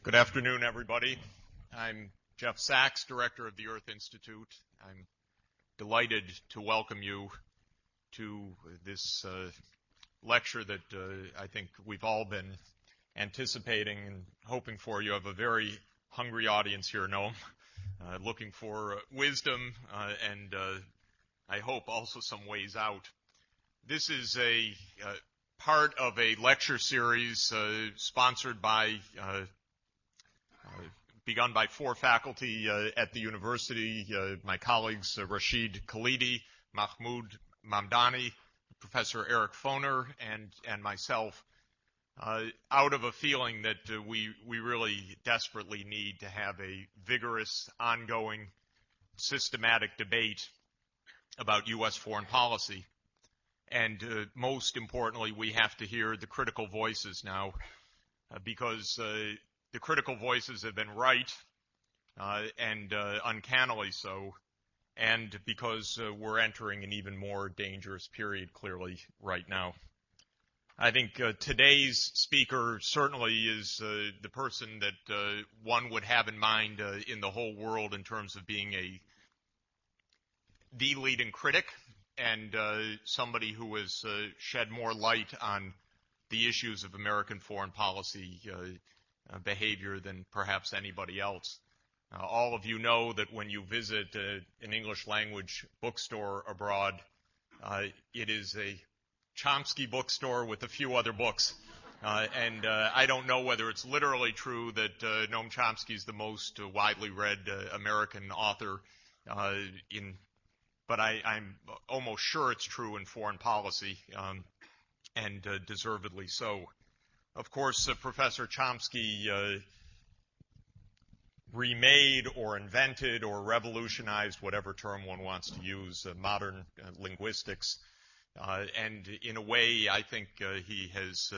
Good afternoon, everybody. I'm Jeff Sachs, Director of the Earth Institute. I'm delighted to welcome you to this lecture that I think we've all been anticipating and hoping for. You have a very hungry audience here, Noam, looking for wisdom and I hope also some ways out. This is a part of a lecture series sponsored by begun by 4 faculty at the university, my colleagues Rashid Khalidi, Mahmoud Mamdani, Professor Eric Foner, and myself, out of a feeling that we really desperately need to have a vigorous, ongoing, systematic debate about U.S. foreign policy. And most importantly, we have to hear the critical voices now, because the critical voices have been right, and uncannily so, and because we're entering an even more dangerous period, clearly, right now. I think today's speaker certainly is the person that one would have in mind in the whole world in terms of being the leading critic and somebody who has shed more light on the issues of American foreign policy behavior than perhaps anybody else. All of you know that when you visit an English language bookstore abroad, it is a Chomsky bookstore with a few other books. And I don't know whether it's literally true that Noam Chomsky is the most widely read American author, but I'm almost sure it's true in foreign policy, and deservedly so. Of course, Professor Chomsky remade or invented or revolutionized, whatever term one wants to use, modern linguistics. And in a way, I think he has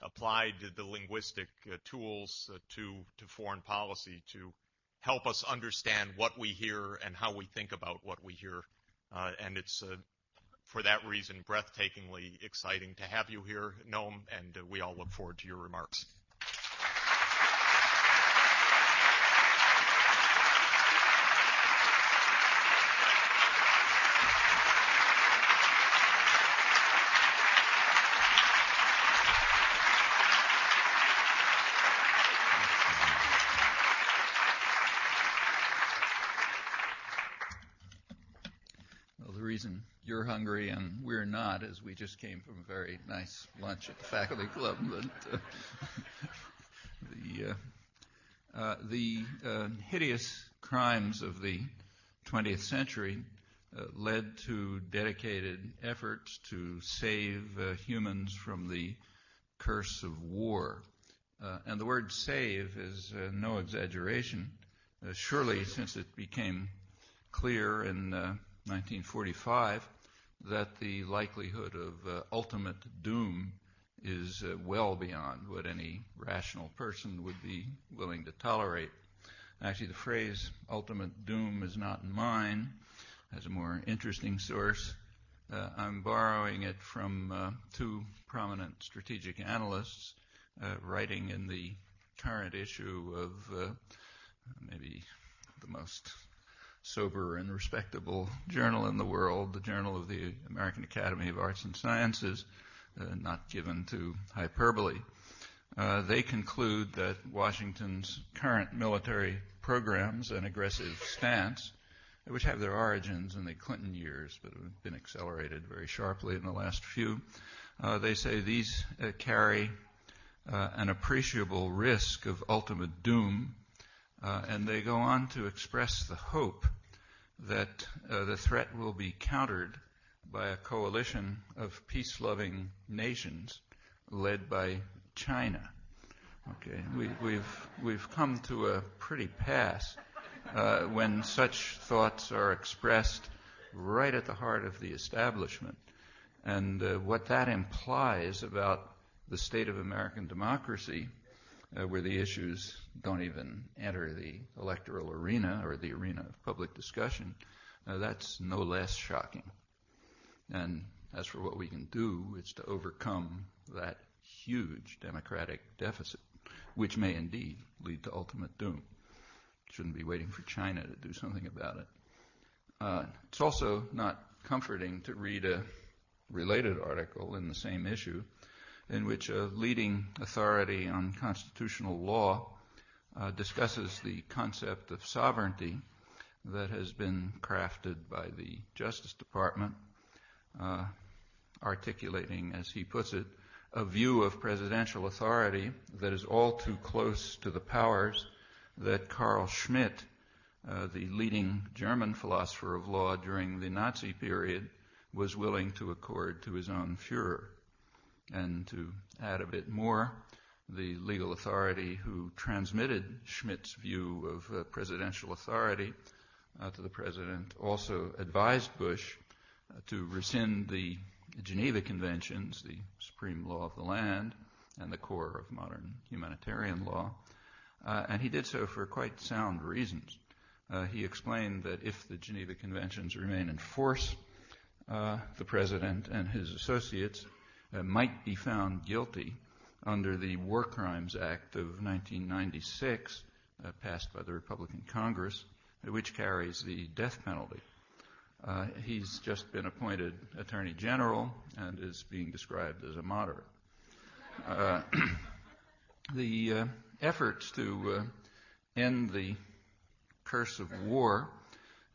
applied the linguistic tools to foreign policy to help us understand what we hear and how we think about what we hear. And it's for that reason, breathtakingly exciting to have you here, Noam, and we all look forward to your remarks. You're hungry and we're not, as we just came from a very nice lunch at the faculty club. But the hideous crimes of the 20th century led to dedicated efforts to save humans from the curse of war. And the word save is no exaggeration. Surely, since it became clear in 1945 that the likelihood of ultimate doom is well beyond what any rational person would be willing to tolerate. Actually, the phrase ultimate doom is not mine. As a more interesting source, I'm borrowing it from 2 prominent strategic analysts writing in the current issue of maybe the most sober and respectable journal in the world, the Journal of the American Academy of Arts and Sciences, not given to hyperbole. They conclude that Washington's current military programs and aggressive stance, which have their origins in the Clinton years but have been accelerated very sharply in the last few, they say these carry an appreciable risk of ultimate doom, and they go on to express the hope that the threat will be countered by a coalition of peace-loving nations led by China. Okay, we've come to a pretty pass when such thoughts are expressed right at the heart of the establishment, and what that implies about the state of American democracy, where the issues don't even enter the electoral arena or the arena of public discussion, that's no less shocking. And as for what we can do, it's to overcome that huge democratic deficit. which may indeed lead to ultimate doom. Shouldn't be waiting for China to do something about it. It's also not comforting to read a related article in the same issue in which a leading authority on constitutional law discusses the concept of sovereignty that has been crafted by the Justice Department, articulating, as he puts it, a view of presidential authority that is all too close to the powers that Carl Schmitt, the leading German philosopher of law during the Nazi period, was willing to accord to his own Führer. And to add a bit more, the legal authority who transmitted Schmitt's view of presidential authority to the president also advised Bush to rescind the Geneva Conventions, the supreme law of the land and the core of modern humanitarian law, and he did so for quite sound reasons. He explained that if the Geneva Conventions remain in force, the president and his associates might be found guilty under the War Crimes Act of 1996, passed by the Republican Congress, which carries the death penalty. He's just been appointed Attorney General and is being described as a moderate. The efforts to end the curse of war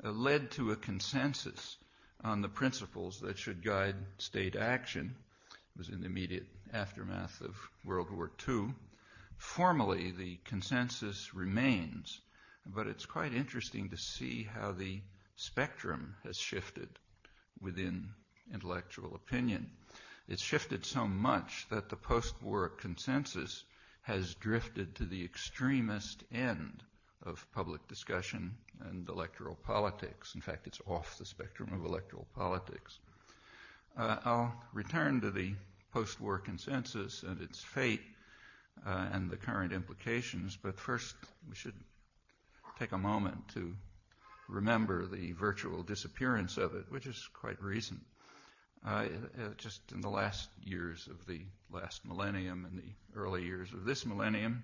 led to a consensus on the principles that should guide state action. It was in the immediate aftermath of World War II. Formally, the consensus remains, but it's quite interesting to see how the spectrum has shifted within intellectual opinion. It's shifted so much that the post-war consensus has drifted to the extremist end of public discussion and electoral politics. In fact, it's off the spectrum of electoral politics. I'll return to the post-war consensus and its fate and the current implications, but first we should take a moment to remember the virtual disappearance of it, which is quite recent. Just in the last years of the last millennium and the early years of this millennium,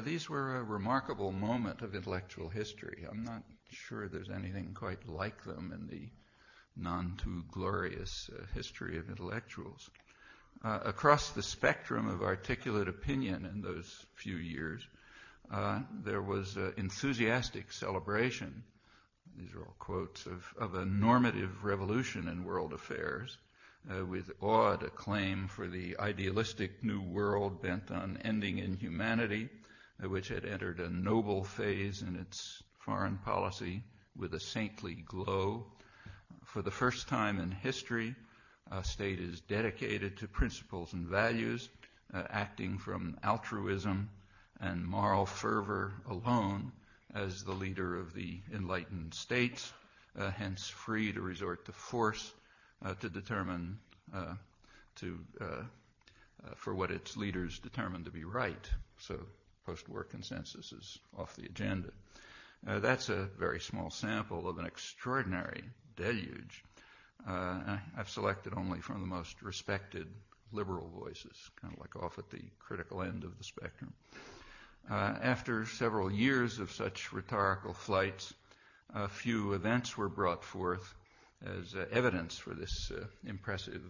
these were a remarkable moment of intellectual history. I'm not sure there's anything quite like them in the none-too-glorious history of intellectuals. Across the spectrum of articulate opinion in those few years, there was enthusiastic celebration, these are all quotes, of a normative revolution in world affairs, with awed acclaim for the idealistic new world bent on ending inhumanity, which had entered a noble phase in its foreign policy with a saintly glow. For the first time in history, a state is dedicated to principles and values, acting from altruism and moral fervor alone as the leader of the enlightened states, hence free to resort to force to determine for what its leaders determine to be right. So post-war consensus is off the agenda. That's a very small sample of an extraordinary deluge. I've selected only from the most respected liberal voices, kind of like off at the critical end of the spectrum. After several years of such rhetorical flights, a few events were brought forth as evidence for this impressive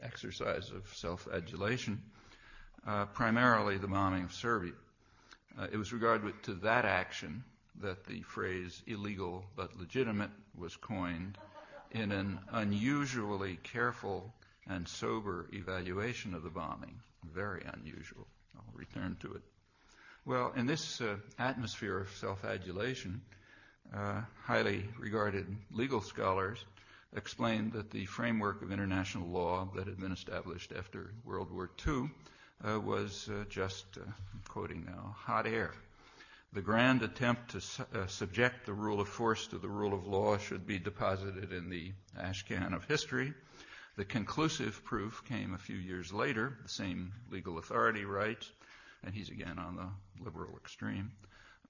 exercise of self-adulation, primarily the bombing of Serbia. It was regarded to that action that the phrase illegal but legitimate was coined in an unusually careful and sober evaluation of the bombing. Very unusual. I'll return to it. Well, in this atmosphere of self-adulation, highly regarded legal scholars explained that the framework of international law that had been established after World War II was just, quoting now, hot air. The grand attempt to subject the rule of force to the rule of law should be deposited in the ash can of history. The conclusive proof came a few years later. The same legal authority writes, and he's again on the liberal extreme,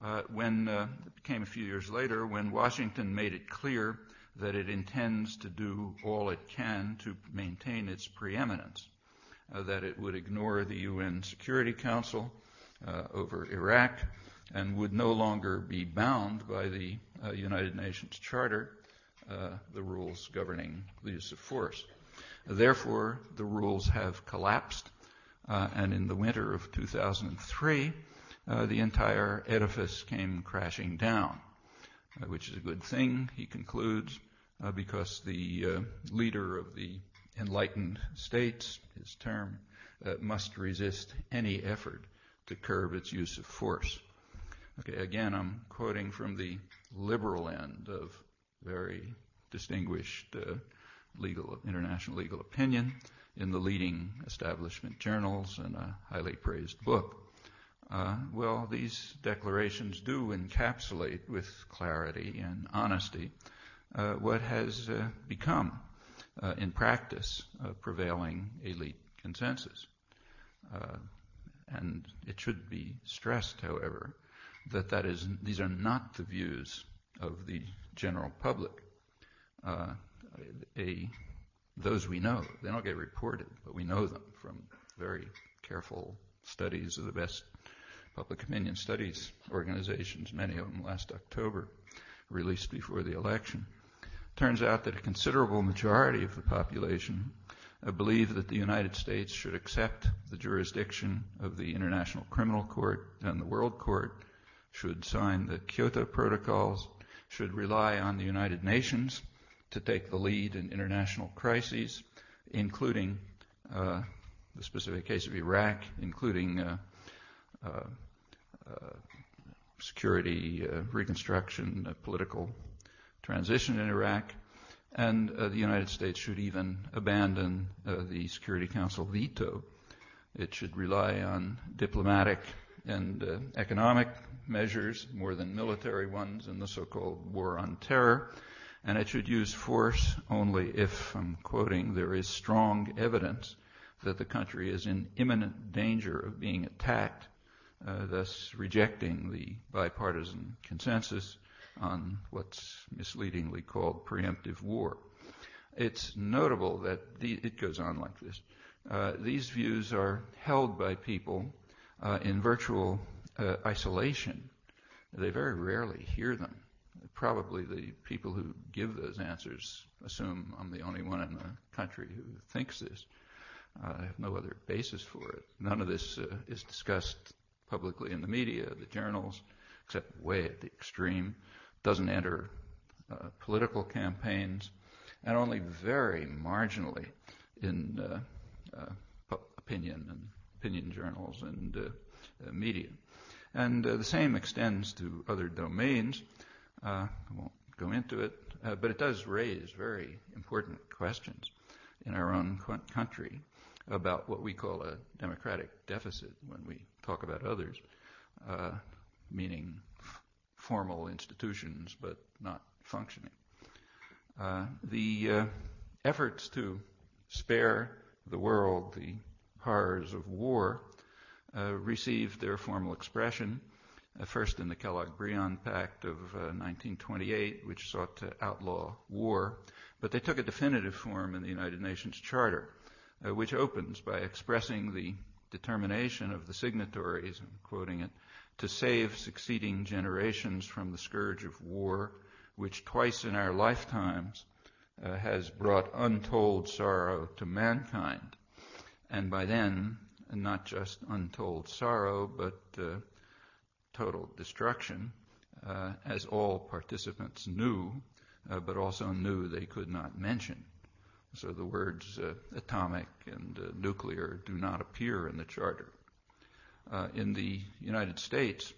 it became a few years later when Washington made it clear that it intends to do all it can to maintain its preeminence, that it would ignore the UN Security Council, over Iraq and would no longer be bound by the United Nations Charter, the rules governing the use of force. Therefore, the rules have collapsed, and in the winter of 2003, the entire edifice came crashing down, which is a good thing, he concludes, because the leader of the enlightened states, his term, must resist any effort to curb its use of force. Okay, again, I'm quoting from the liberal end of very distinguished international legal opinion in the leading establishment journals and a highly praised book. Well, these declarations do encapsulate with clarity and honesty what has become, in practice, a prevailing elite consensus. And it should be stressed, however, that these are not the views of the general public. Those we know, they don't get reported, but we know them from very careful studies of the best public opinion studies organizations, many of them last October, released before the election. Turns out that a considerable majority of the population believe that the United States should accept the jurisdiction of the International Criminal Court and the World Court, should sign the Kyoto Protocols, should rely on the United Nations to take the lead in international crises, including the specific case of Iraq, including security, reconstruction, political transition in Iraq, and the United States should even abandon the Security Council veto. It should rely on diplomatic and economic measures more than military ones in the so-called war on terror, and it should use force only if, I'm quoting, there is strong evidence that the country is in imminent danger of being attacked, thus rejecting the bipartisan consensus on what's misleadingly called preemptive war. It's notable that it goes on like this. These views are held by people in virtual isolation. They very rarely hear them. Probably the people who give those answers assume I'm the only one in the country who thinks this. I have no other basis for it. None of this is discussed publicly in the media, the journals, except way at the extreme. Doesn't enter political campaigns, and only very marginally in opinion journals and media. And the same extends to other domains. I won't go into it, but it does raise very important questions in our own country about what we call a democratic deficit when we talk about others, meaning formal institutions but not functioning. The efforts to spare the world the horrors of war received their formal expression first in the Kellogg-Briand Pact of 1928, which sought to outlaw war, but they took a definitive form in the United Nations Charter, which opens by expressing the determination of the signatories, I'm quoting it, to save succeeding generations from the scourge of war, which twice in our lifetimes has brought untold sorrow to mankind. And by then, not just untold sorrow, but total destruction, as all participants knew, but also knew they could not mention. So the words atomic and nuclear do not appear in the Charter. In the United States,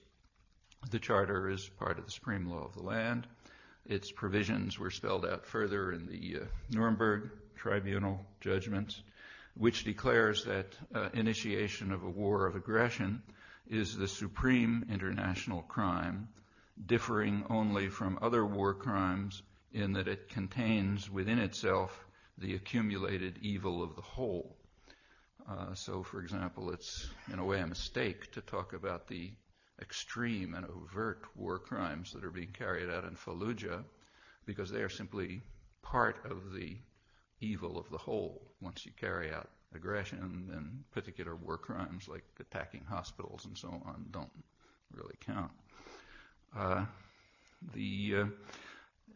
the Charter is part of the supreme law of the land. Its provisions were spelled out further in the Nuremberg Tribunal judgments, which declares that initiation of a war of aggression is the supreme international crime, differing only from other war crimes in that it contains within itself the accumulated evil of the whole. So, for example, it's in a way a mistake to talk about the extreme and overt war crimes that are being carried out in Fallujah, because they are simply part of the evil of the whole once you carry out aggression, then particular war crimes like attacking hospitals and so on don't really count.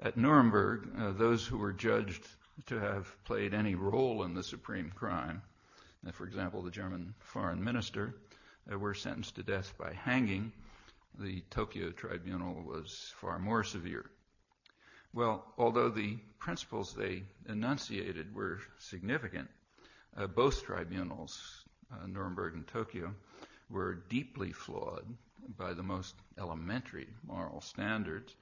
At Nuremberg, those who were judged to have played any role in the supreme crime, for example, the German foreign minister, were sentenced to death by hanging. The Tokyo tribunal was far more severe. Well, although the principles they enunciated were significant, both tribunals, Nuremberg and Tokyo, were deeply flawed by the most elementary moral standards.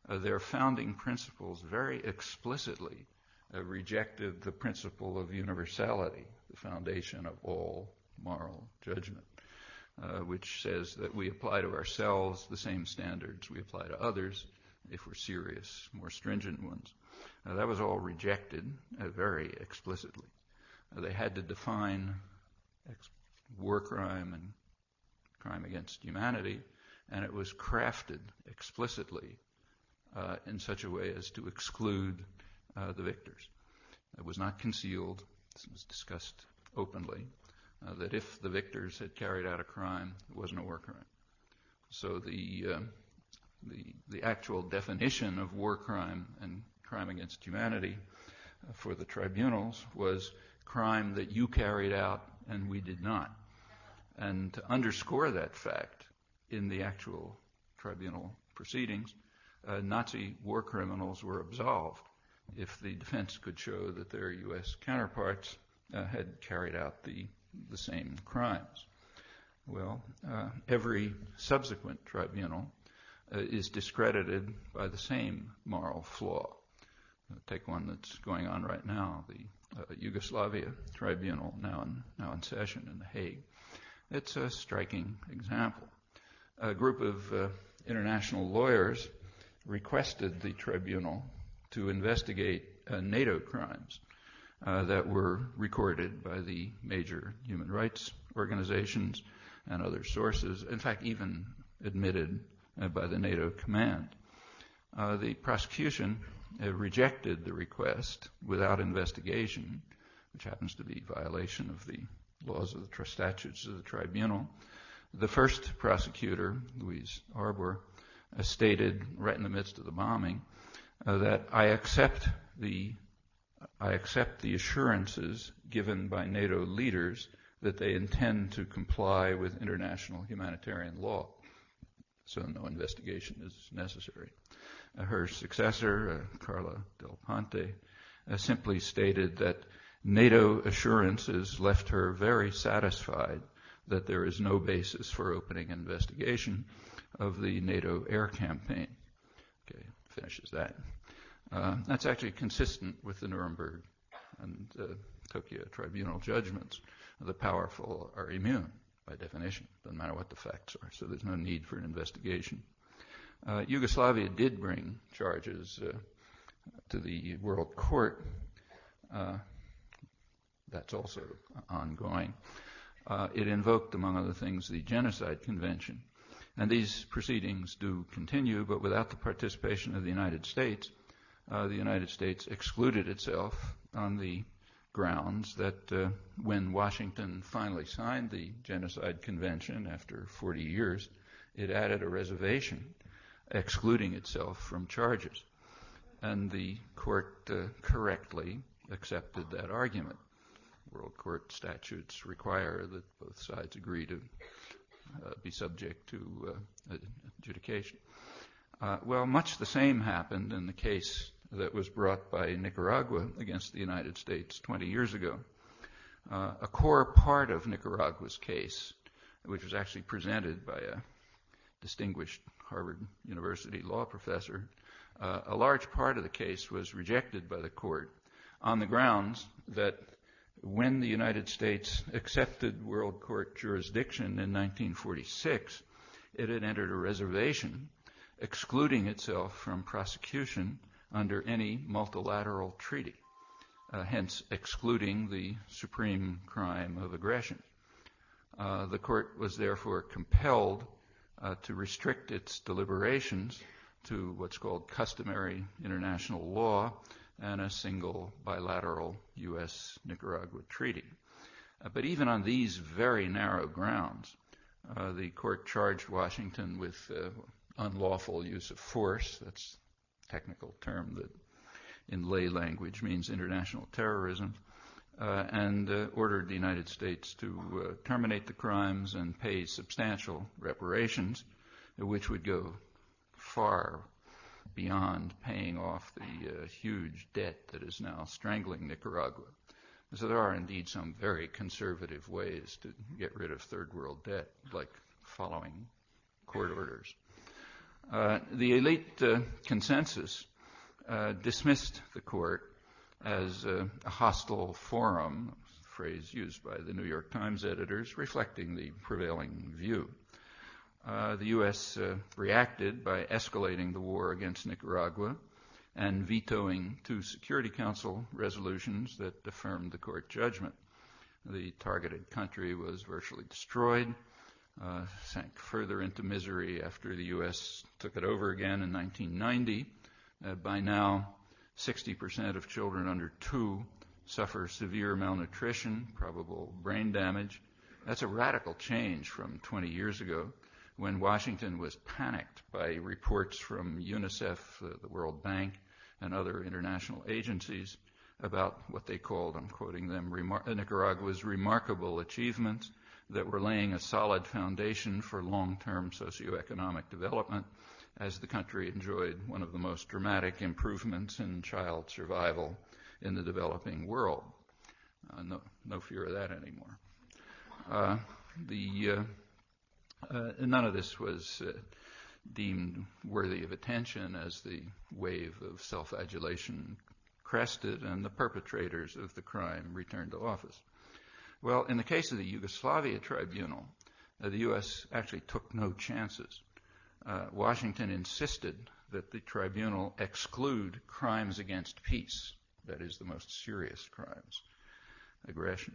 Their founding principles very explicitly rejected the principle of universality, the foundation of all moral judgment, which says that we apply to ourselves the same standards we apply to others if we're serious, more stringent ones. That was all rejected very explicitly. They had to define war crime and crime against humanity, and it was crafted explicitly in such a way as to exclude the victors. It was not concealed. It was discussed openly that if the victors had carried out a crime, it wasn't a war crime. So the actual definition of war crime and crime against humanity for the tribunals was crime that you carried out and we did not. And to underscore that fact in the actual tribunal proceedings, Nazi war criminals were absolved if the defense could show that their U.S. counterparts had carried out the same crimes. Well, every subsequent tribunal is discredited by the same moral flaw. Take one that's going on right now, the Yugoslavia tribunal, now in session in The Hague. It's a striking example. A group of international lawyers requested the tribunal to investigate NATO crimes that were recorded by the major human rights organizations and other sources, in fact, even admitted by the NATO command. The prosecution rejected the request without investigation, which happens to be a violation of the laws of the statutes of the tribunal. The first prosecutor, Louise Arbour, stated right in the midst of the bombing that I accept the assurances given by NATO leaders that they intend to comply with international humanitarian law. So no investigation is necessary. Her successor, Carla Del Ponte, simply stated that NATO assurances left her very satisfied that there is no basis for opening an investigation of the NATO air campaign. Okay, finishes that. That's actually consistent with the Nuremberg and Tokyo tribunal judgments. The powerful are immune by definition. Doesn't matter what the facts are, so there's no need for an investigation. Yugoslavia did bring charges to the World Court. That's also ongoing. It invoked, among other things, the Genocide Convention. And these proceedings do continue, but without the participation of the United States excluded itself on the grounds that when Washington finally signed the Genocide Convention after 40 years, it added a reservation excluding itself from charges. And the court correctly accepted that argument. World Court statutes require that both sides agree to be subject to adjudication. Well, much the same happened in the case that was brought by Nicaragua against the United States 20 years ago. A core part of Nicaragua's case, which was actually presented by a distinguished Harvard University law professor, a large part of the case was rejected by the court on the grounds that when the United States accepted World Court jurisdiction in 1946, it had entered a reservation excluding itself from prosecution under any multilateral treaty, hence excluding the supreme crime of aggression. The court was therefore compelled to restrict its deliberations to what's called customary international law and a single bilateral U.S.-Nicaragua treaty. But even on these very narrow grounds, the court charged Washington with unlawful use of force. That's a technical term that in lay language means international terrorism, and ordered the United States to terminate the crimes and pay substantial reparations, which would go far beyond paying off the huge debt that is now strangling Nicaragua. So there are indeed some very conservative ways to get rid of third world debt, like following court orders. The elite consensus dismissed the court as a hostile forum, a phrase used by the New York Times editors, reflecting the prevailing view. The U.S. reacted by escalating the war against Nicaragua and vetoing 2 Security Council resolutions that affirmed the court judgment. The targeted country was virtually destroyed, sank further into misery after the U.S. took it over again in 1990. By now, 60% of children under 2 suffer severe malnutrition, probable brain damage. That's a radical change from 20 years ago, when Washington was panicked by reports from UNICEF, the World Bank, and other international agencies about what they called, I'm quoting them, Nicaragua's remarkable achievements that were laying a solid foundation for long-term socioeconomic development, as the country enjoyed one of the most dramatic improvements in child survival in the developing world. No fear of that anymore. None of this was deemed worthy of attention as the wave of self-adulation crested and the perpetrators of the crime returned to office. Well, in the case of the Yugoslavia Tribunal, the U.S. actually took no chances. Washington insisted that the tribunal exclude crimes against peace, that is, the most serious crimes, aggression.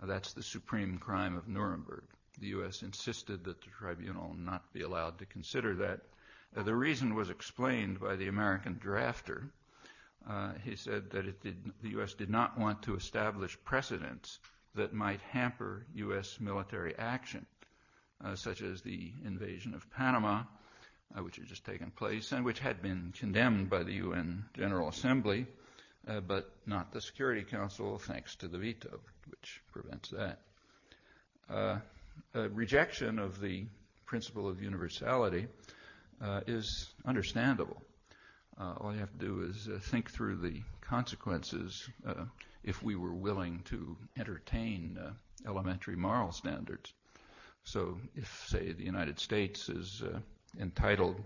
That's the supreme crime of Nuremberg. The U.S. insisted that the tribunal not be allowed to consider that. The reason was explained by the American drafter. He said that the U.S. did not want to establish precedents that might hamper U.S. military action, such as the invasion of Panama, which had just taken place and which had been condemned by the UN General Assembly, but not the Security Council, thanks to the veto, which prevents that. Rejection of the principle of universality is understandable. All you have to do is think through the consequences if we were willing to entertain elementary moral standards. So if, say, the United States is entitled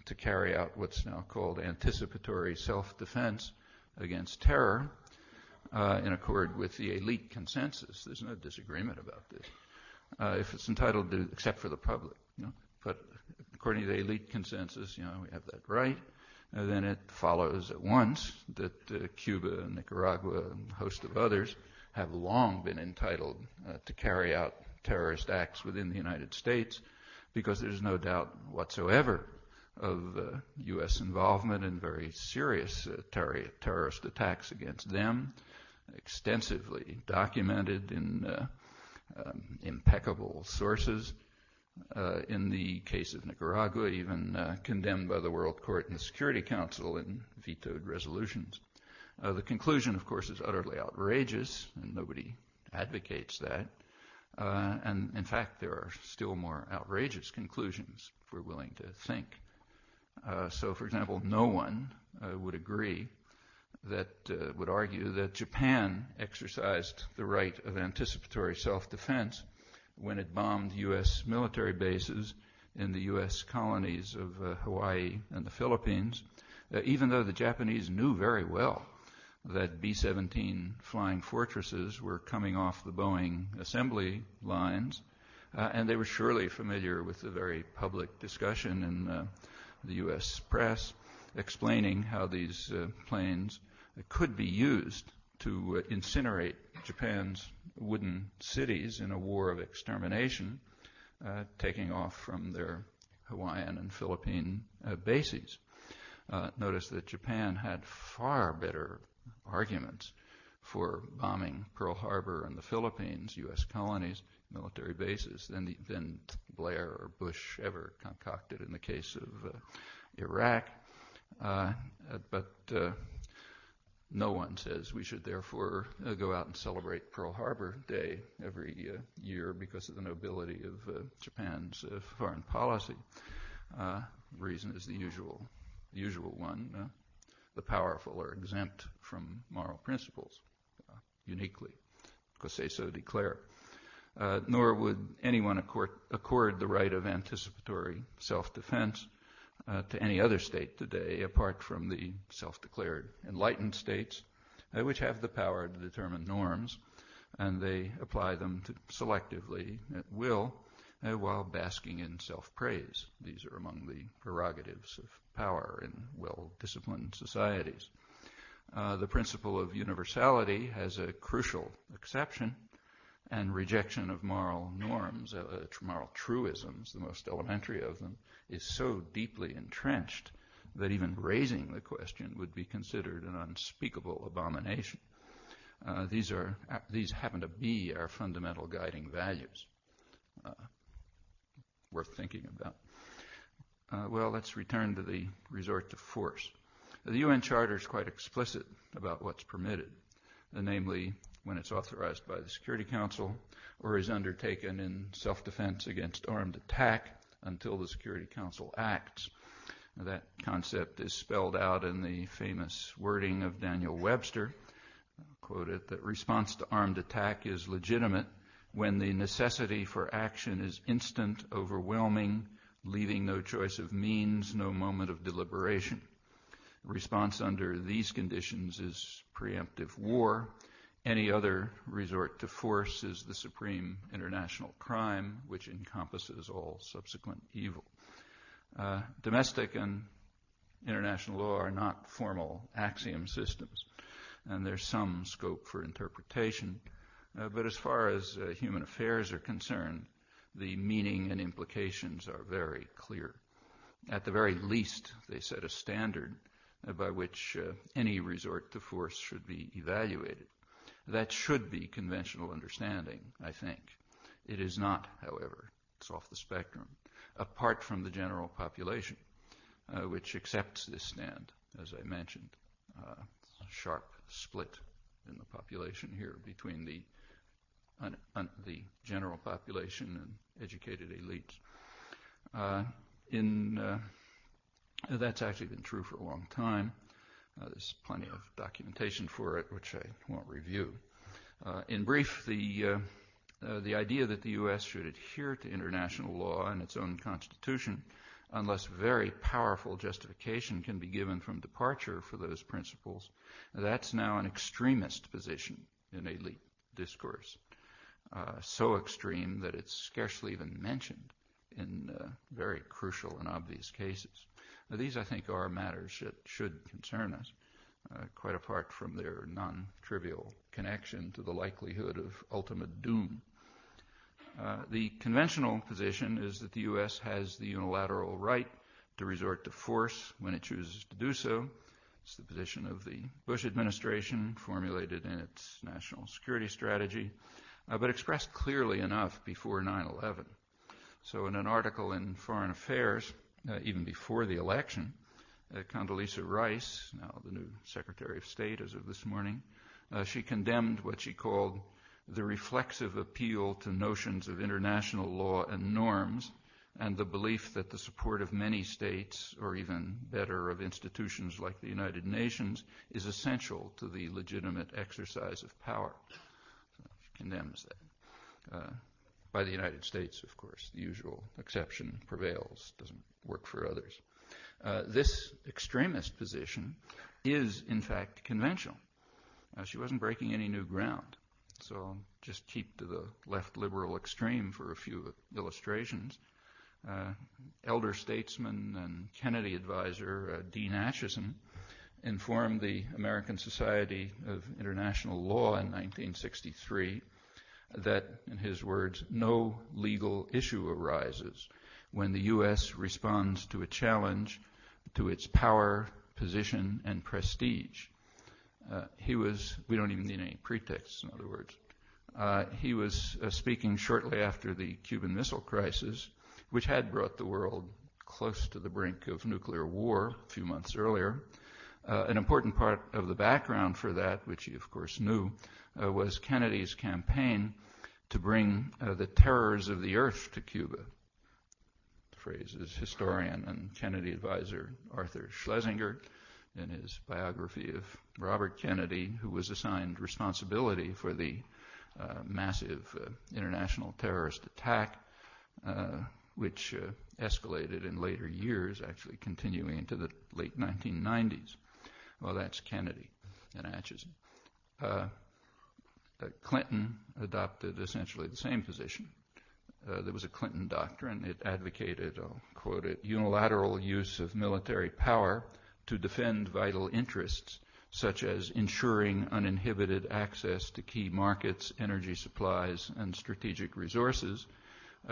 to carry out what's now called anticipatory self-defense against terror in accord with the elite consensus, there's no disagreement about this. If it's entitled to, except for the public, but according to the elite consensus, we have that right. Then it follows at once that Cuba, Nicaragua, and a host of others have long been entitled to carry out terrorist acts within the United States, because there's no doubt whatsoever of U.S. involvement in very serious terrorist attacks against them, extensively documented in impeccable sources. In the case of Nicaragua, even condemned by the World Court and the Security Council in vetoed resolutions. The conclusion, of course, is utterly outrageous, and nobody advocates that. And in fact, there are still more outrageous conclusions if we're willing to think. So, for example, no one would agree that would argue that Japan exercised the right of anticipatory self-defense when it bombed U.S. military bases in the U.S. colonies of Hawaii and the Philippines, even though the Japanese knew very well that B-17 flying fortresses were coming off the Boeing assembly lines, and they were surely familiar with the very public discussion in the U.S. press explaining how these planes could be used to incinerate Japan's wooden cities in a war of extermination, taking off from their Hawaiian and Philippine bases. Notice that Japan had far better arguments for bombing Pearl Harbor and the Philippines, U.S. colonies, military bases, than Blair or Bush ever concocted in the case of Iraq. But no one says we should therefore go out and celebrate Pearl Harbor Day every year because of the nobility of Japan's foreign policy. The reason is the usual one. The powerful are exempt from moral principles, uniquely, because they so declare. Nor would anyone accord the right of anticipatory self-defense to any other state today, apart from the self-declared enlightened states, which have the power to determine norms, and they apply them selectively at will, while basking in self-praise. These are among the prerogatives of power in well-disciplined societies. The principle of universality has a crucial exception, and rejection of moral norms, moral truisms, the most elementary of them, is so deeply entrenched that even raising the question would be considered an unspeakable abomination. These happen to be our fundamental guiding values, worth thinking about. Well, let's return to the resort to force. The UN Charter is quite explicit about what's permitted, namely when it's authorized by the Security Council or is undertaken in self-defense against armed attack until the Security Council acts. Now, that concept is spelled out in the famous wording of Daniel Webster, quoted, that response to armed attack is legitimate when the necessity for action is instant, overwhelming, leaving no choice of means, no moment of deliberation. Response under these conditions is preemptive war. Any other resort to force is the supreme international crime, which encompasses all subsequent evil. Domestic and international law are not formal axiom systems, and there's some scope for interpretation. But as far as human affairs are concerned, the meaning and implications are very clear. At the very least, they set a standard by which any resort to force should be evaluated. That should be conventional understanding, I think. It is not, however. It's off the spectrum, apart from the general population, which accepts this stand, as I mentioned. Sharp split in the population here between the general population and educated elites. That's actually been true for a long time. There's plenty of documentation for it, which I won't review. In brief, the idea that the U.S. should adhere to international law and its own constitution, unless very powerful justification can be given from departure for those principles, that's now an extremist position in elite discourse. So extreme that it's scarcely even mentioned in very crucial and obvious cases. Now, these, I think, are matters that should concern us, quite apart from their non-trivial connection to the likelihood of ultimate doom. The conventional position is that the U.S. has the unilateral right to resort to force when it chooses to do so. It's the position of the Bush administration, formulated in its national security strategy, but expressed clearly enough before 9/11. So in an article in Foreign Affairs, even before the election, Condoleezza Rice, now the new Secretary of State as of this morning, she condemned what she called the reflexive appeal to notions of international law and norms, and the belief that the support of many states, or even better, of institutions like the United Nations, is essential to the legitimate exercise of power. So she condemns that. By the United States, of course. The usual exception prevails, doesn't work for others. This extremist position is, in fact, conventional. She wasn't breaking any new ground. So I'll just keep to the left liberal extreme for a few illustrations. Elder statesman and Kennedy advisor Dean Acheson informed the American Society of International Law in 1963 that, in his words, no legal issue arises when the U.S. responds to a challenge to its power, position, and prestige. we don't even need any pretexts, in other words. He was speaking shortly after the Cuban Missile Crisis, which had brought the world close to the brink of nuclear war a few months earlier. An important part of the background for that, which he of course knew, was Kennedy's campaign to bring the terrors of the earth to Cuba. The phrase is historian and Kennedy advisor Arthur Schlesinger, in his biography of Robert Kennedy, who was assigned responsibility for the massive international terrorist attack, which escalated in later years, actually continuing into the late 1990s. Well, that's Kennedy and Atchison. Clinton adopted essentially the same position. There was a Clinton doctrine. It advocated, I'll quote it, unilateral use of military power to defend vital interests, such as ensuring uninhibited access to key markets, energy supplies, and strategic resources,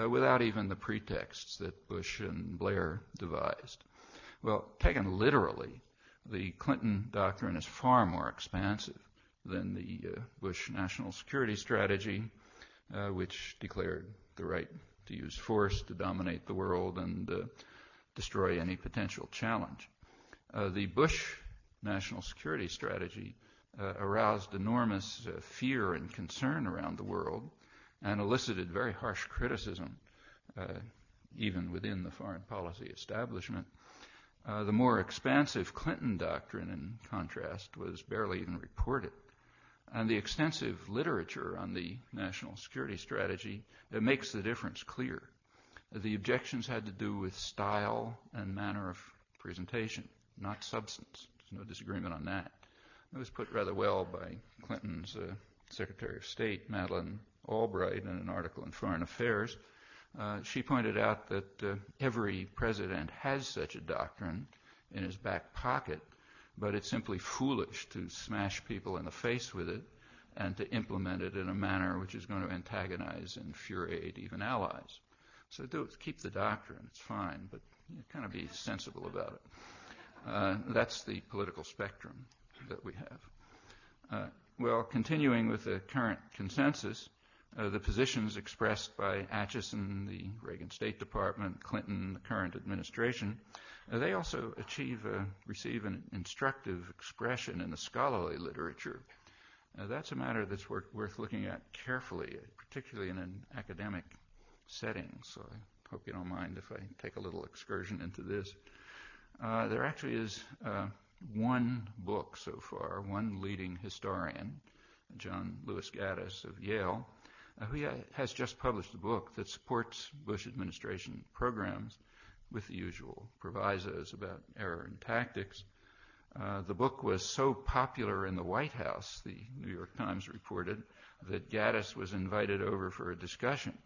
without even the pretexts that Bush and Blair devised. Well, taken literally, the Clinton doctrine is far more expansive than the Bush national security strategy, which declared the right to use force to dominate the world and destroy any potential challenge. The Bush national security strategy aroused enormous fear and concern around the world and elicited very harsh criticism, even within the foreign policy establishment. The more expansive Clinton doctrine, in contrast, was barely even reported. And the extensive literature on the national security strategy makes the difference clear. The objections had to do with style and manner of presentation, not substance. There's no disagreement on that. It was put rather well by Clinton's Secretary of State, Madeleine Albright, in an article in Foreign Affairs. She pointed out that every president has such a doctrine in his back pocket, but it's simply foolish to smash people in the face with it and to implement it in a manner which is going to antagonize and infuriate even allies. So keep the doctrine, it's fine, but kind of be sensible about it. That's the political spectrum that we have. Well, continuing with the current consensus, the positions expressed by Atchison, the Reagan State Department, Clinton, the current administration, they also receive an instructive expression in the scholarly literature. That's a matter that's worth looking at carefully, particularly in an academic setting. So I hope you don't mind if I take a little excursion into this. There actually is one book so far, one leading historian, John Lewis Gaddis of Yale, who has just published a book that supports Bush administration programs with the usual provisos about error in tactics. The book was so popular in the White House, the New York Times reported, that Gaddis was invited over for a discussion.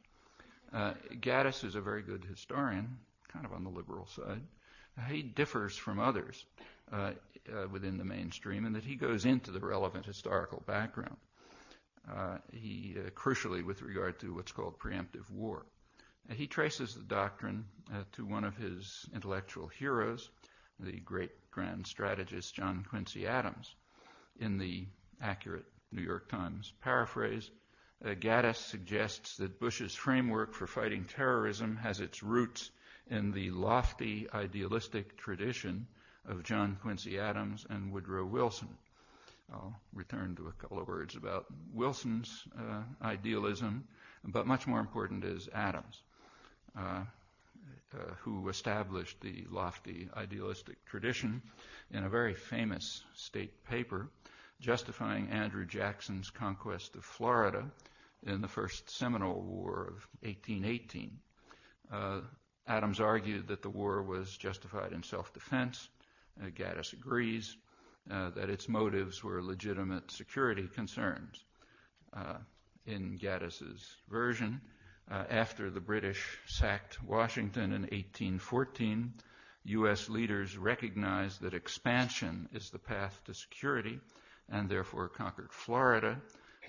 Gaddis is a very good historian, kind of on the liberal side. He differs from others within the mainstream in that he goes into the relevant historical background. Crucially with regard to what's called preemptive war. He traces the doctrine to one of his intellectual heroes, the great grand strategist John Quincy Adams. In the accurate New York Times paraphrase, Gaddis suggests that Bush's framework for fighting terrorism has its roots in the lofty idealistic tradition of John Quincy Adams and Woodrow Wilson. I'll return to a couple of words about Wilson's idealism, but much more important is Adams, who established the lofty idealistic tradition in a very famous state paper justifying Andrew Jackson's conquest of Florida in the First Seminole War of 1818. Adams argued that the war was justified in self-defense. Gaddis agrees that its motives were legitimate security concerns. In Gaddis's version, after the British sacked Washington in 1814, U.S. leaders recognized that expansion is the path to security and therefore conquered Florida,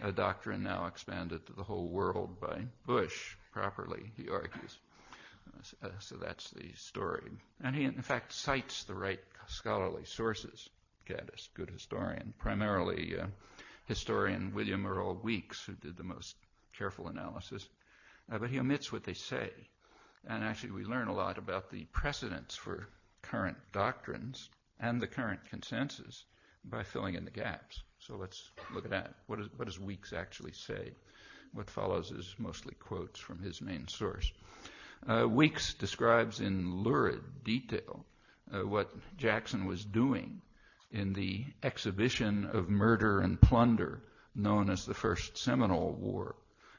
a doctrine now expanded to the whole world by Bush, properly, he argues. So that's the story. And he, in fact, cites the right scholarly sources Gaddis, good historian, primarily historian William Earl Weeks, who did the most careful analysis. But he omits what they say. And actually we learn a lot about the precedents for current doctrines and the current consensus by filling in the gaps. So let's look at that. What does Weeks actually say? What follows is mostly quotes from his main source. Weeks describes in lurid detail what Jackson was doing in the exhibition of murder and plunder known as the First Seminole War,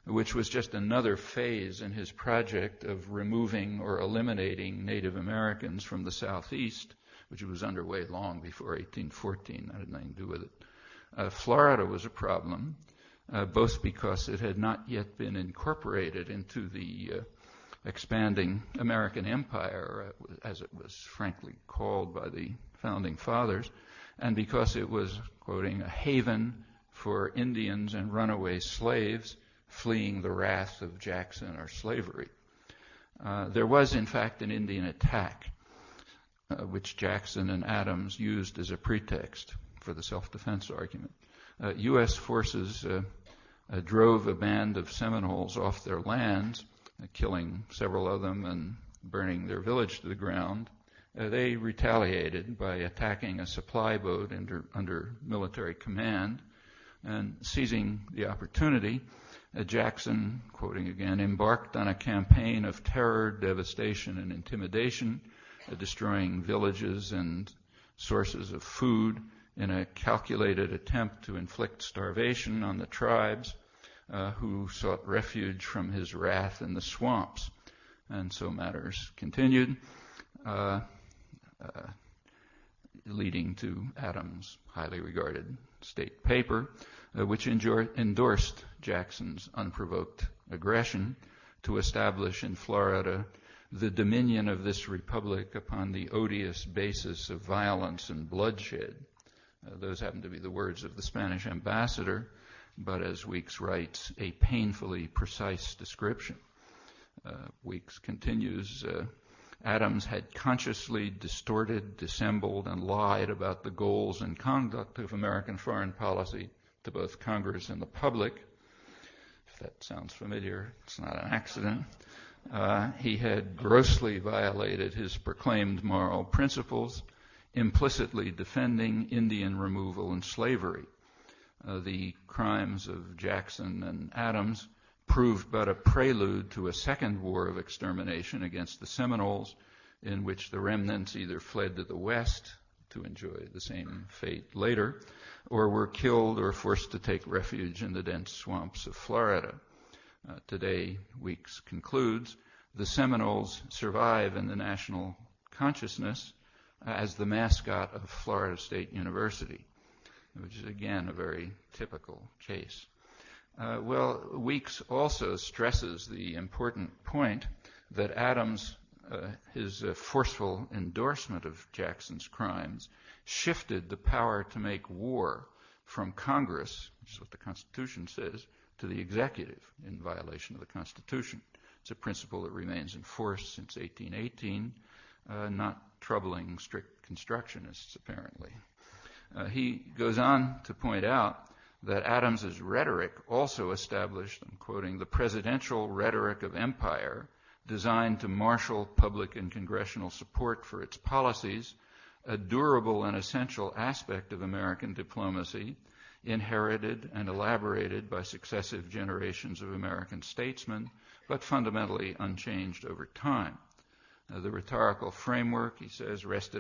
which was just another phase in his project of removing or eliminating Native Americans from the Southeast, which was underway long before 1814. That had nothing to do with it. Florida was a problem, both because it had not yet been incorporated into the expanding American empire, as it was frankly called by the founding fathers, and because it was, quoting, a haven for Indians and runaway slaves fleeing the wrath of Jackson or slavery. There was, in fact, an Indian attack, which Jackson and Adams used as a pretext for the self-defense argument. U.S. forces drove a band of Seminoles off their lands, killing several of them and burning their village to the ground. They retaliated by attacking a supply boat under military command, and seizing the opportunity, Jackson, quoting again, embarked on a campaign of terror, devastation, and intimidation, destroying villages and sources of food in a calculated attempt to inflict starvation on the tribes who sought refuge from his wrath in the swamps. And so matters continued, leading to Adams' highly regarded state paper, which endorsed Jackson's unprovoked aggression to establish in Florida the dominion of this republic upon the odious basis of violence and bloodshed. Those happen to be the words of the Spanish ambassador, but as Weeks writes, a painfully precise description. Weeks continues, Adams had consciously distorted, dissembled, and lied about the goals and conduct of American foreign policy to both Congress and the public. If that sounds familiar, it's not an accident. He had grossly violated his proclaimed moral principles, implicitly defending Indian removal and slavery. The crimes of Jackson and Adams proved but a prelude to a second war of extermination against the Seminoles, in which the remnants either fled to the west to enjoy the same fate later, or were killed or forced to take refuge in the dense swamps of Florida. Today, Weeks concludes, the Seminoles survive in the national consciousness as the mascot of Florida State University, which is again a very typical case. Weeks also stresses the important point that Adams, his forceful endorsement of Jackson's crimes, shifted the power to make war from Congress, which is what the Constitution says, to the executive in violation of the Constitution. It's a principle that remains in force since 1818, not troubling strict constructionists, apparently. He goes on to point out that Adams's rhetoric also established, I'm quoting, the presidential rhetoric of empire designed to marshal public and congressional support for its policies, a durable and essential aspect of American diplomacy, inherited and elaborated by successive generations of American statesmen, but fundamentally unchanged over time. The rhetorical framework, he says, rests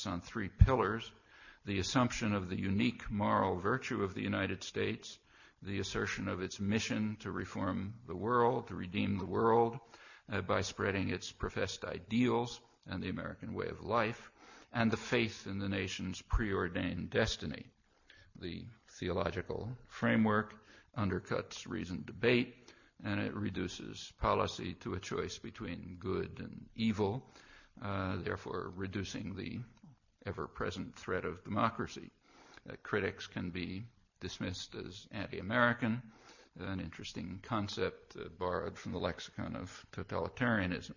on three pillars: the assumption of the unique moral virtue of the United States, the assertion of its mission to reform the world, to redeem the world by spreading its professed ideals and the American way of life, and the faith in the nation's preordained destiny. The theological framework undercuts reasoned debate, and it reduces policy to a choice between good and evil, therefore reducing the ever-present threat of democracy. Critics can be dismissed as anti-American, an interesting concept borrowed from the lexicon of totalitarianism.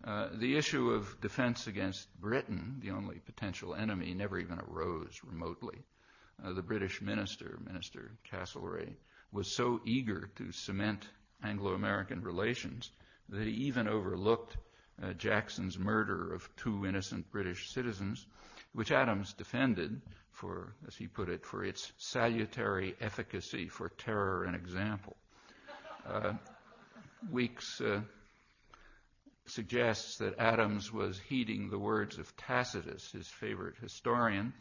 The issue of defense against Britain, the only potential enemy, never even arose remotely. The British Minister Castlereagh, was so eager to cement Anglo-American relations that he even overlooked Jackson's murder of 2 innocent British citizens, which Adams defended for, as he put it, for its salutary efficacy for terror and example. Weeks suggests that Adams was heeding the words of Tacitus, his favorite historian,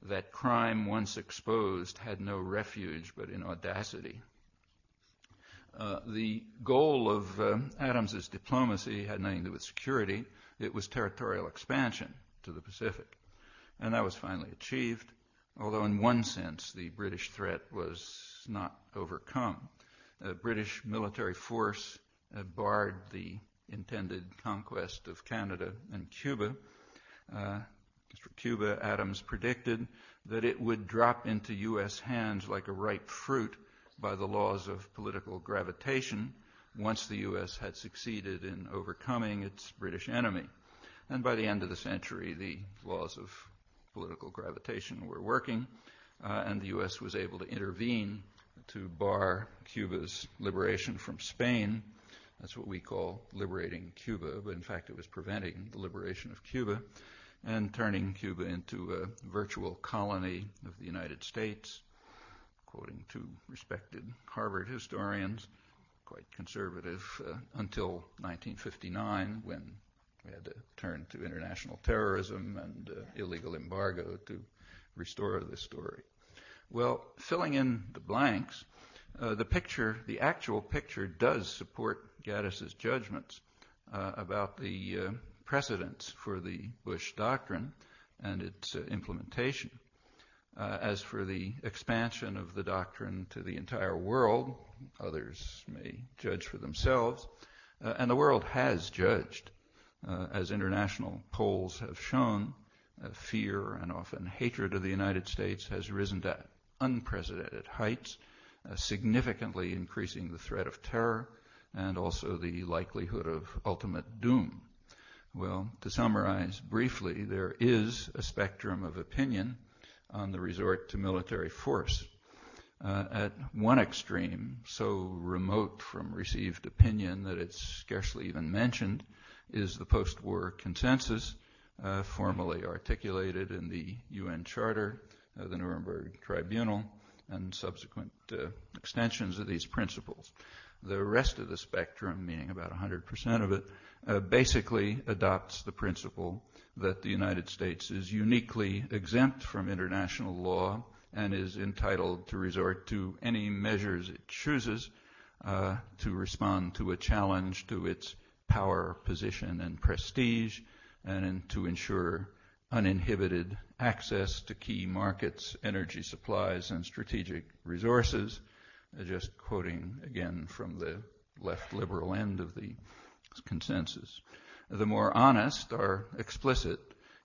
that crime once exposed had no refuge but in audacity. The goal of Adams's diplomacy had nothing to do with security. It was territorial expansion to the Pacific. And that was finally achieved, although in one sense the British threat was not overcome. British military force barred the intended conquest of Canada and Cuba. As for Cuba, Adams predicted that it would drop into U.S. hands like a ripe fruit by the laws of political gravitation once the U.S. had succeeded in overcoming its British enemy. And by the end of the century, the laws of political gravitation were working, and the U.S. was able to intervene to bar Cuba's liberation from Spain. That's what we call liberating Cuba, but in fact it was preventing the liberation of Cuba and turning Cuba into a virtual colony of the United States, quoting 2 respected Harvard historians, quite conservative, until 1959, when we had to turn to international terrorism and illegal embargo to restore this story. Well, filling in the blanks, the actual picture does support Gaddis's judgments about the precedents for the Bush Doctrine and its implementation. As for the expansion of the doctrine to the entire world, others may judge for themselves, and the world has judged. As international polls have shown, fear and often hatred of the United States has risen to unprecedented heights, significantly increasing the threat of terror and also the likelihood of ultimate doom. Well, to summarize briefly, there is a spectrum of opinion on the resort to military force. At one extreme, so remote from received opinion that it's scarcely even mentioned, is the post-war consensus formally articulated in the UN Charter, the Nuremberg Tribunal, and subsequent extensions of these principles. The rest of the spectrum, meaning about 100% of it, basically adopts the principle that the United States is uniquely exempt from international law and is entitled to resort to any measures it chooses to respond to a challenge to its power, position, and prestige, and to ensure uninhibited access to key markets, energy supplies, and strategic resources. Just quoting again from the left liberal end of the consensus. The more honest are explicit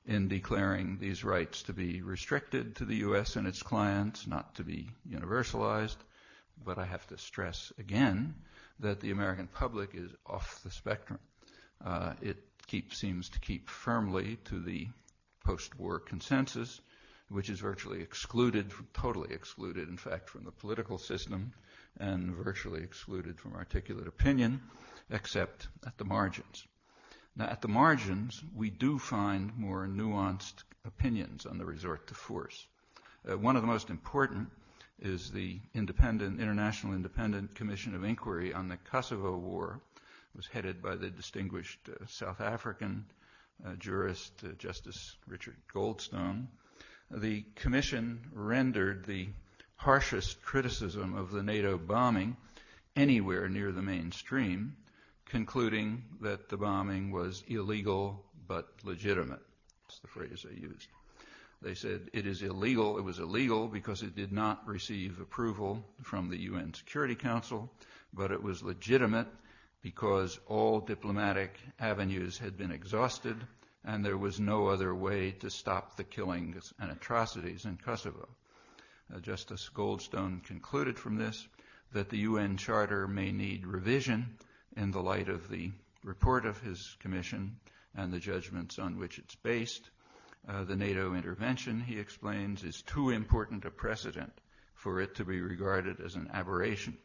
in declaring these rights to be restricted to the U.S. and its clients, not to be universalized. But I have to stress again that the American public is off the spectrum. It seems to keep firmly to the post-war consensus, which is virtually excluded, totally excluded, in fact, from the political system, and virtually excluded from articulate opinion, except at the margins. Now, at the margins, we do find more nuanced opinions on the resort to force. One of the most important is the International Independent Commission of Inquiry on the Kosovo War. It was headed by the distinguished South African jurist, Justice Richard Goldstone. The commission rendered the harshest criticism of the NATO bombing anywhere near the mainstream, concluding that the bombing was illegal but legitimate. That's the phrase they used. They said it was illegal because it did not receive approval from the UN Security Council, but it was legitimate because all diplomatic avenues had been exhausted and there was no other way to stop the killings and atrocities in Kosovo. Justice Goldstone concluded from this that the UN Charter may need revision in the light of the report of his commission and the judgments on which it's based. The NATO intervention, he explains, is too important a precedent for it to be regarded as an aberration.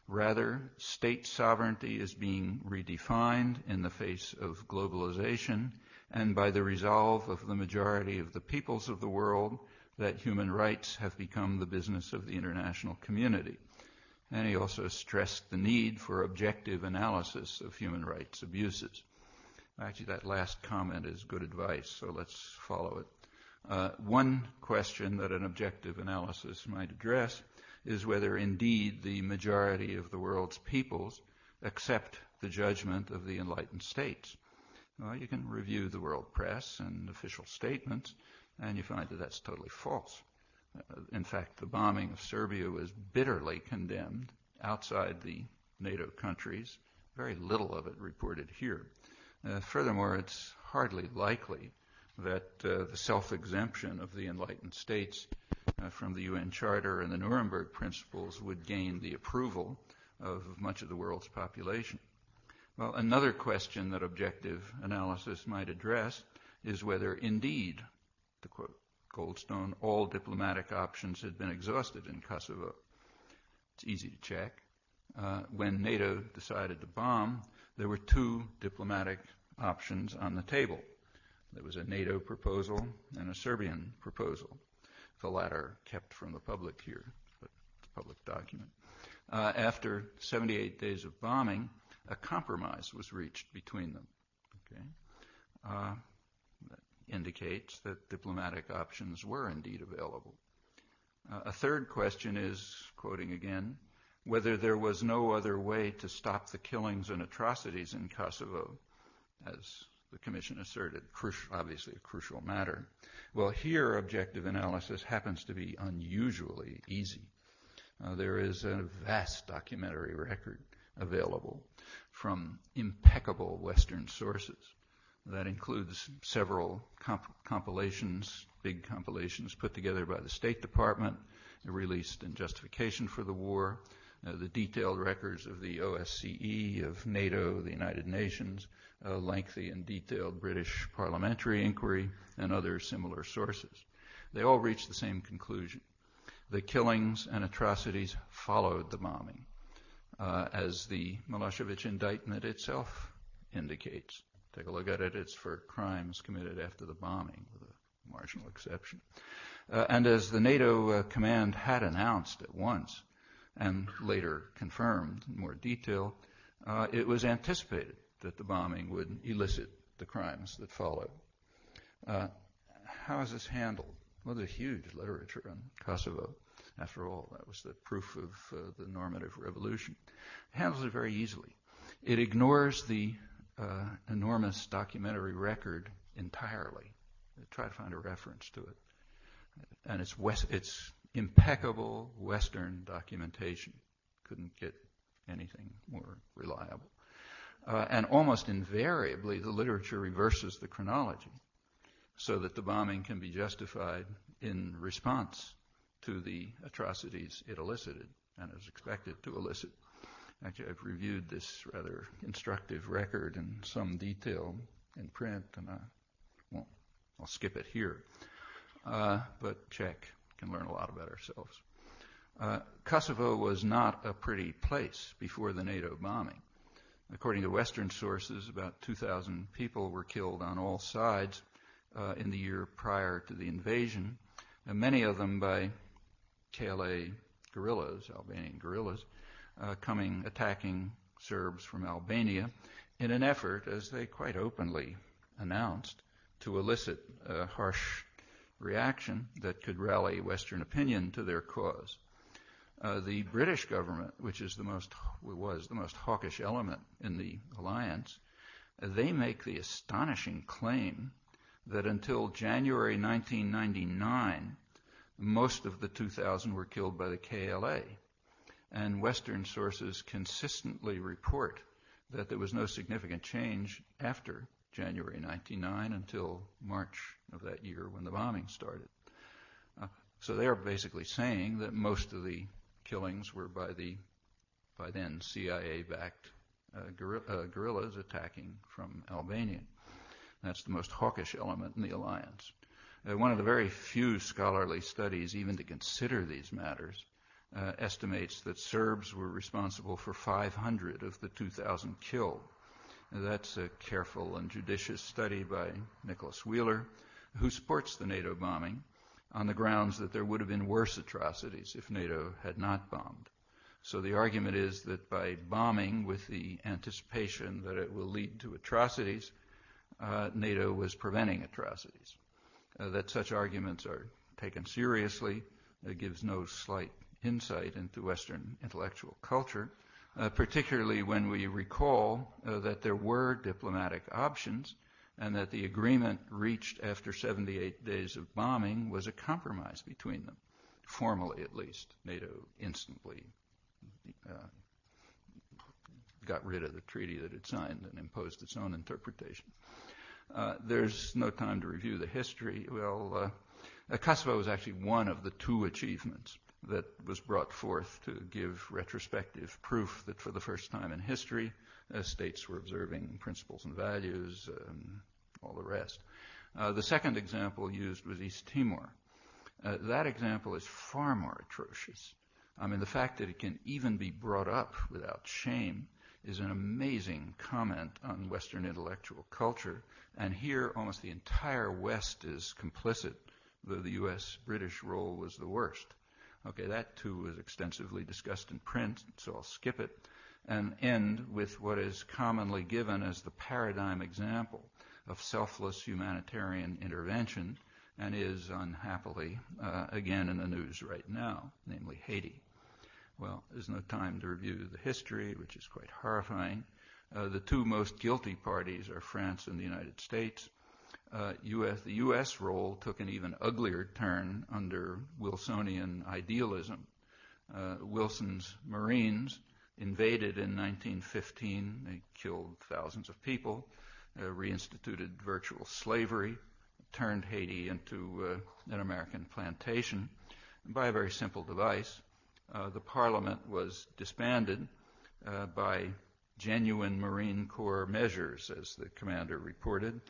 Rather, state sovereignty is being redefined in the face of globalization and by the resolve of the majority of the peoples of the world that human rights have become the business of the international community. And he also stressed the need for objective analysis of human rights abuses. Actually, that last comment is good advice, so let's follow it. One question that an objective analysis might address is whether indeed the majority of the world's peoples accept the judgment of the enlightened states. Well, you can review the world press and official statements, and you find that that's totally false. In fact, the bombing of Serbia was bitterly condemned outside the NATO countries. Very little of it reported here. Furthermore, it's hardly likely that the self-exemption of the enlightened states from the UN Charter and the Nuremberg Principles would gain the approval of much of the world's population. Well, another question that objective analysis might address is whether indeed, to quote Goldstone, all diplomatic options had been exhausted in Kosovo. It's easy to check. When NATO decided to bomb, there were two diplomatic options on the table. There was a NATO proposal and a Serbian proposal. The latter kept from the public here, but it's a public document. After 78 days of bombing, a compromise was reached between them. Okay? That indicates that diplomatic options were indeed available. A third question is, quoting again, whether there was no other way to stop the killings and atrocities in Kosovo, as the Commission asserted, obviously a crucial matter. Well, here objective analysis happens to be unusually easy. There is a vast documentary record available from impeccable Western sources that includes several compilations, big compilations put together by the State Department, released in justification for the war, the detailed records of the OSCE, of NATO, the United Nations, lengthy and detailed British parliamentary inquiry, and other similar sources. They all reach the same conclusion. The killings and atrocities followed the bombing, as the Milosevic indictment itself indicates. Take a look at it. It's for crimes committed after the bombing, with a marginal exception. And as the NATO command had announced at once, and later confirmed in more detail, it was anticipated that the bombing would elicit the crimes that followed. How is this handled? Well, there's huge literature on Kosovo. After all, that was the proof of the normative revolution. It handles it very easily. It ignores the enormous documentary record entirely. Try to find a reference to it. And it's impeccable Western documentation. Couldn't get anything more reliable. And almost invariably, the literature reverses the chronology so that the bombing can be justified in response to the atrocities it elicited and is expected to elicit. Actually, I've reviewed this rather instructive record in some detail in print, and I'll skip it here. But check. Can learn a lot about ourselves. Kosovo was not a pretty place before the NATO bombing. According to Western sources, about 2,000 people were killed on all sides in the year prior to the invasion, and many of them by KLA guerrillas, Albanian guerrillas, attacking Serbs from Albania in an effort, as they quite openly announced, to elicit a harsh reaction that could rally Western opinion to their cause. The British government, which was the most hawkish element in the alliance, they make the astonishing claim that until January 1999, most of the 2,000 were killed by the KLA. And Western sources consistently report that there was no significant change after January 1999 until March of that year when the bombing started. So they are basically saying that most of the killings were by then CIA-backed guerrillas attacking from Albania. That's the most hawkish element in the alliance. One of the very few scholarly studies even to consider these matters estimates that Serbs were responsible for 500 of the 2,000 killed. That's a careful and judicious study by Nicholas Wheeler, who supports the NATO bombing on the grounds that there would have been worse atrocities if NATO had not bombed. So the argument is that by bombing with the anticipation that it will lead to atrocities, NATO was preventing atrocities. That such arguments are taken seriously gives no slight insight into Western intellectual culture, particularly when we recall that there were diplomatic options and that the agreement reached after 78 days of bombing was a compromise between them, formally at least. NATO instantly got rid of the treaty that it signed and imposed its own interpretation. There's no time to review the history. Well, Kosovo was actually one of the two achievements that was brought forth to give retrospective proof that for the first time in history, states were observing principles and values, all the rest. The second example used was East Timor. That example is far more atrocious. I mean, the fact that it can even be brought up without shame is an amazing comment on Western intellectual culture. And here, almost the entire West is complicit, though the U.S.-British role was the worst. Okay, that too was extensively discussed in print, so I'll skip it and end with what is commonly given as the paradigm example of selfless humanitarian intervention and is, unhappily, again in the news right now, namely Haiti. Well, there's no time to review the history, which is quite horrifying. The two most guilty parties are France and the United States. The U.S. role took an even uglier turn under Wilsonian idealism. Wilson's Marines invaded in 1915. They killed thousands of people, reinstituted virtual slavery, turned Haiti into an American plantation by a very simple device. The Parliament was disbanded by genuine Marine Corps measures, as the commander reported.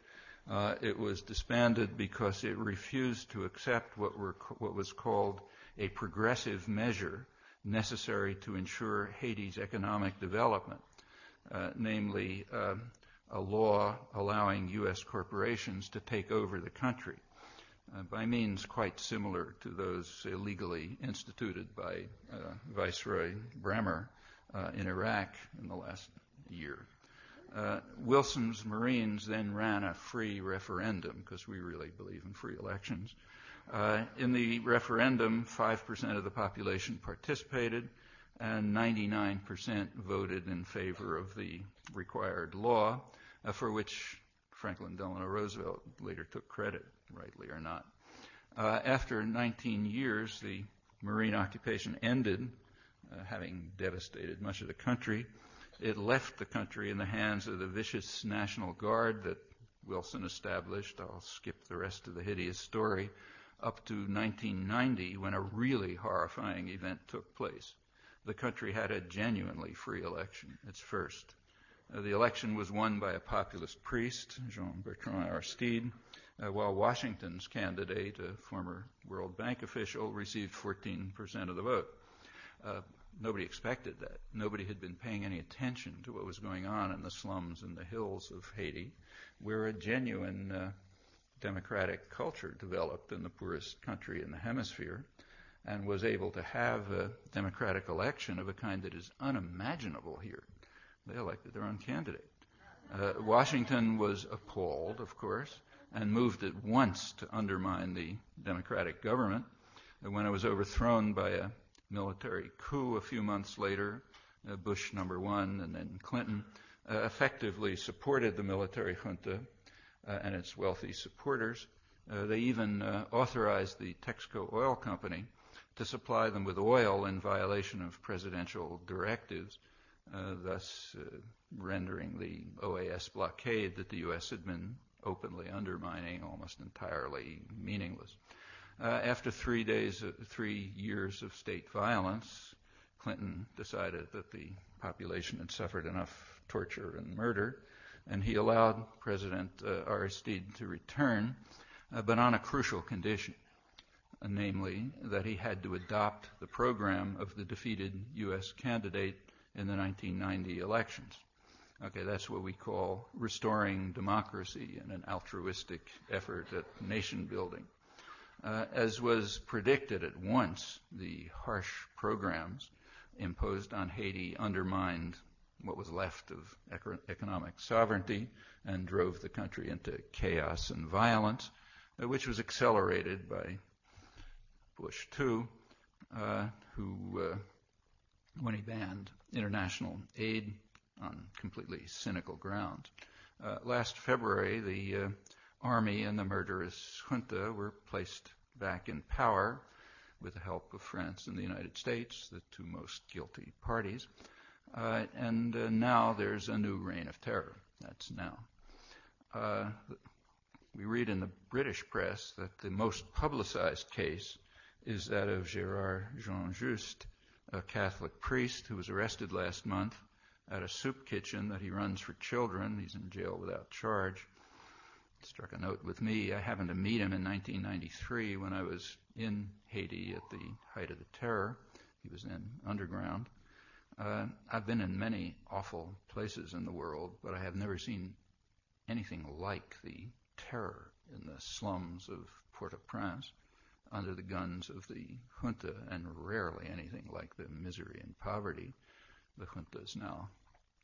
It was disbanded because it refused to accept what was called a progressive measure necessary to ensure Haiti's economic development, namely a law allowing U.S. corporations to take over the country by means quite similar to those illegally instituted by Viceroy Bremer in Iraq in the last year. Wilson's Marines then ran a free referendum, because we really believe in free elections. In the referendum, 5% of the population participated, and 99% voted in favor of the required law, for which Franklin Delano Roosevelt later took credit, rightly or not. After 19 years, the Marine occupation ended, having devastated much of the country. It left the country in the hands of the vicious National Guard that Wilson established. I'll skip the rest of the hideous story, up to 1990, when a really horrifying event took place. The country had a genuinely free election, its first. The election was won by a populist priest, Jean-Bertrand Aristide, while Washington's candidate, a former World Bank official, received 14% of the vote. Nobody expected that. Nobody had been paying any attention to what was going on in the slums and the hills of Haiti, where a genuine democratic culture developed in the poorest country in the hemisphere, and was able to have a democratic election of a kind that is unimaginable here. They elected their own candidate. Washington was appalled, of course, and moved at once to undermine the democratic government. When it was overthrown by a military coup a few months later, Bush #1 and then Clinton effectively supported the military junta and its wealthy supporters. They even authorized the Texaco Oil Company to supply them with oil in violation of presidential directives, thus rendering the OAS blockade that the U.S. had been openly undermining almost entirely meaningless. After 3 years of state violence, Clinton decided that the population had suffered enough torture and murder, and he allowed President Aristide to return, but on a crucial condition, namely that he had to adopt the program of the defeated U.S. candidate in the 1990 elections. Okay, that's what we call restoring democracy in an altruistic effort at nation building. As was predicted at once, the harsh programs imposed on Haiti undermined what was left of economic sovereignty and drove the country into chaos and violence, which was accelerated by Bush II, who, when he banned international aid on completely cynical grounds. Last February, the army and the murderous junta were placed back in power with the help of France and the United States, the two most guilty parties. And now there's a new reign of terror. That's now. We read in the British press that the most publicized case is that of Gérard Jean-Just, a Catholic priest who was arrested last month at a soup kitchen that he runs for children. He's in jail without charge. He struck a note with me. I happened to meet him in 1993 when I was in Haiti at the height of the terror. He was then underground. I've been in many awful places in the world, but I have never seen anything like the terror in the slums of Port-au-Prince under the guns of the junta, and rarely anything like the misery and poverty. The junta is now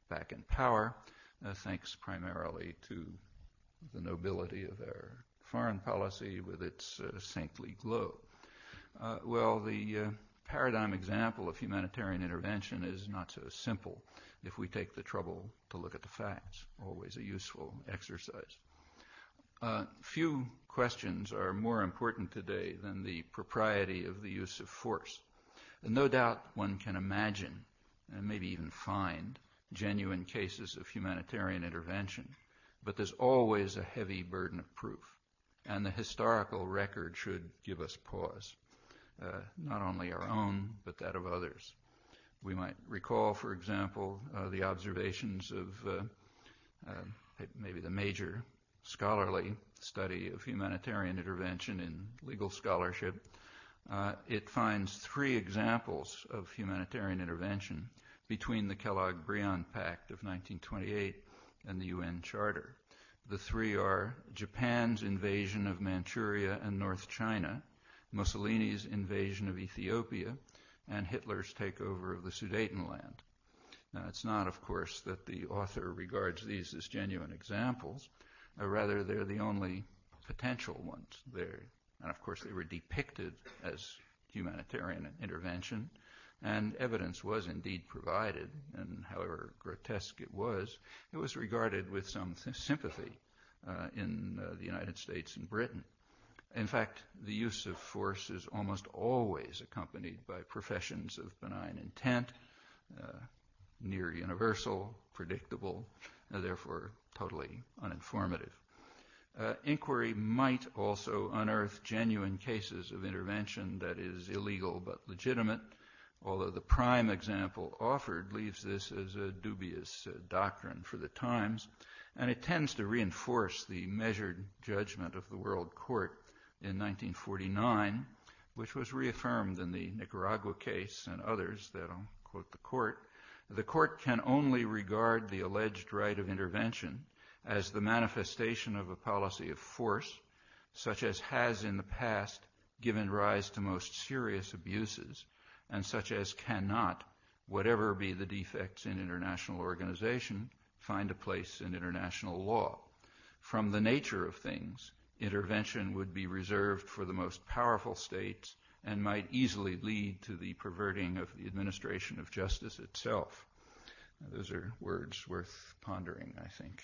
back in power, thanks primarily to the nobility of our foreign policy with its saintly glow. The paradigm example of humanitarian intervention is not so simple if we take the trouble to look at the facts, always a useful exercise. Few questions are more important today than the propriety of the use of force. And no doubt one can imagine, and maybe even find, genuine cases of humanitarian intervention, but there's always a heavy burden of proof, and the historical record should give us pause, not only our own, but that of others. We might recall, for example, the observations of maybe the major scholarly study of humanitarian intervention in legal scholarship. It finds three examples of humanitarian intervention between the Kellogg-Briand Pact of 1928 and the UN Charter. The three are Japan's invasion of Manchuria and North China, Mussolini's invasion of Ethiopia, and Hitler's takeover of the Sudetenland. Now, it's not, of course, that the author regards these as genuine examples. Rather, they're the only potential ones there. And, of course, they were depicted as humanitarian intervention, and evidence was indeed provided, and however grotesque it was regarded with some sympathy in the United States and Britain. In fact, the use of force is almost always accompanied by professions of benign intent, near universal, predictable, therefore totally uninformative. Inquiry might also unearth genuine cases of intervention that is illegal but legitimate, although the prime example offered leaves this as a dubious doctrine for the times, and it tends to reinforce the measured judgment of the World Court in 1949, which was reaffirmed in the Nicaragua case and others that I'll quote the court. The court can only regard the alleged right of intervention as the manifestation of a policy of force, such as has in the past given rise to most serious abuses, and such as cannot, whatever be the defects in international organization, find a place in international law. From the nature of things, intervention would be reserved for the most powerful states and might easily lead to the perverting of the administration of justice itself. Now, those are words worth pondering, I think.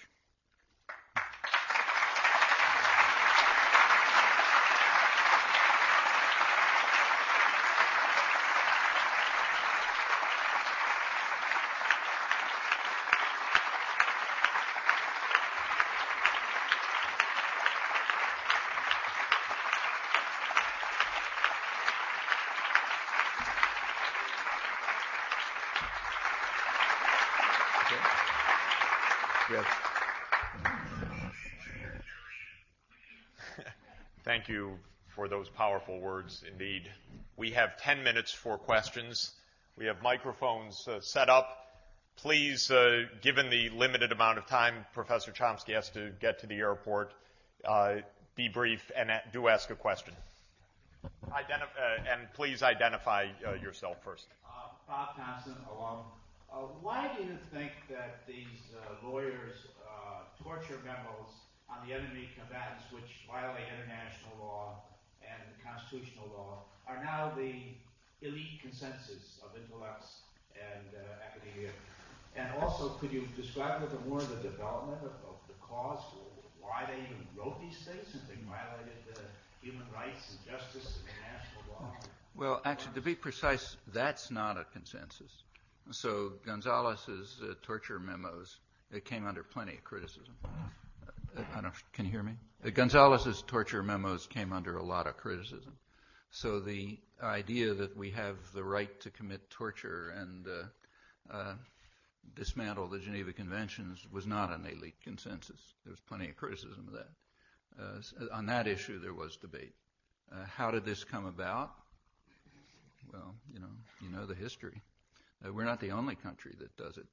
Thank you for those powerful words indeed. We have 10 minutes for questions. We have microphones set up. Please, given the limited amount of time Professor Chomsky has to get to the airport, be brief and do ask a question. And please identify yourself first. Bob Thompson, alum. Why do you think that these lawyers' torture memos on the enemy combatants, which violate international law and constitutional law, are now the elite consensus of intellects and academia? And also, could you describe a little bit more the development of the cause, why they even wrote these things, since they violated human rights and justice and international law? Well, actually, to be precise, that's not a consensus. So Gonzalez's torture memos, it came under plenty of criticism. Can you hear me? Gonzalez's torture memos came under a lot of criticism. So the idea that we have the right to commit torture and dismantle the Geneva Conventions was not an elite consensus. There was plenty of criticism of that. On that issue, there was debate. How did this come about? Well, you know the history. We're not the only country that does it.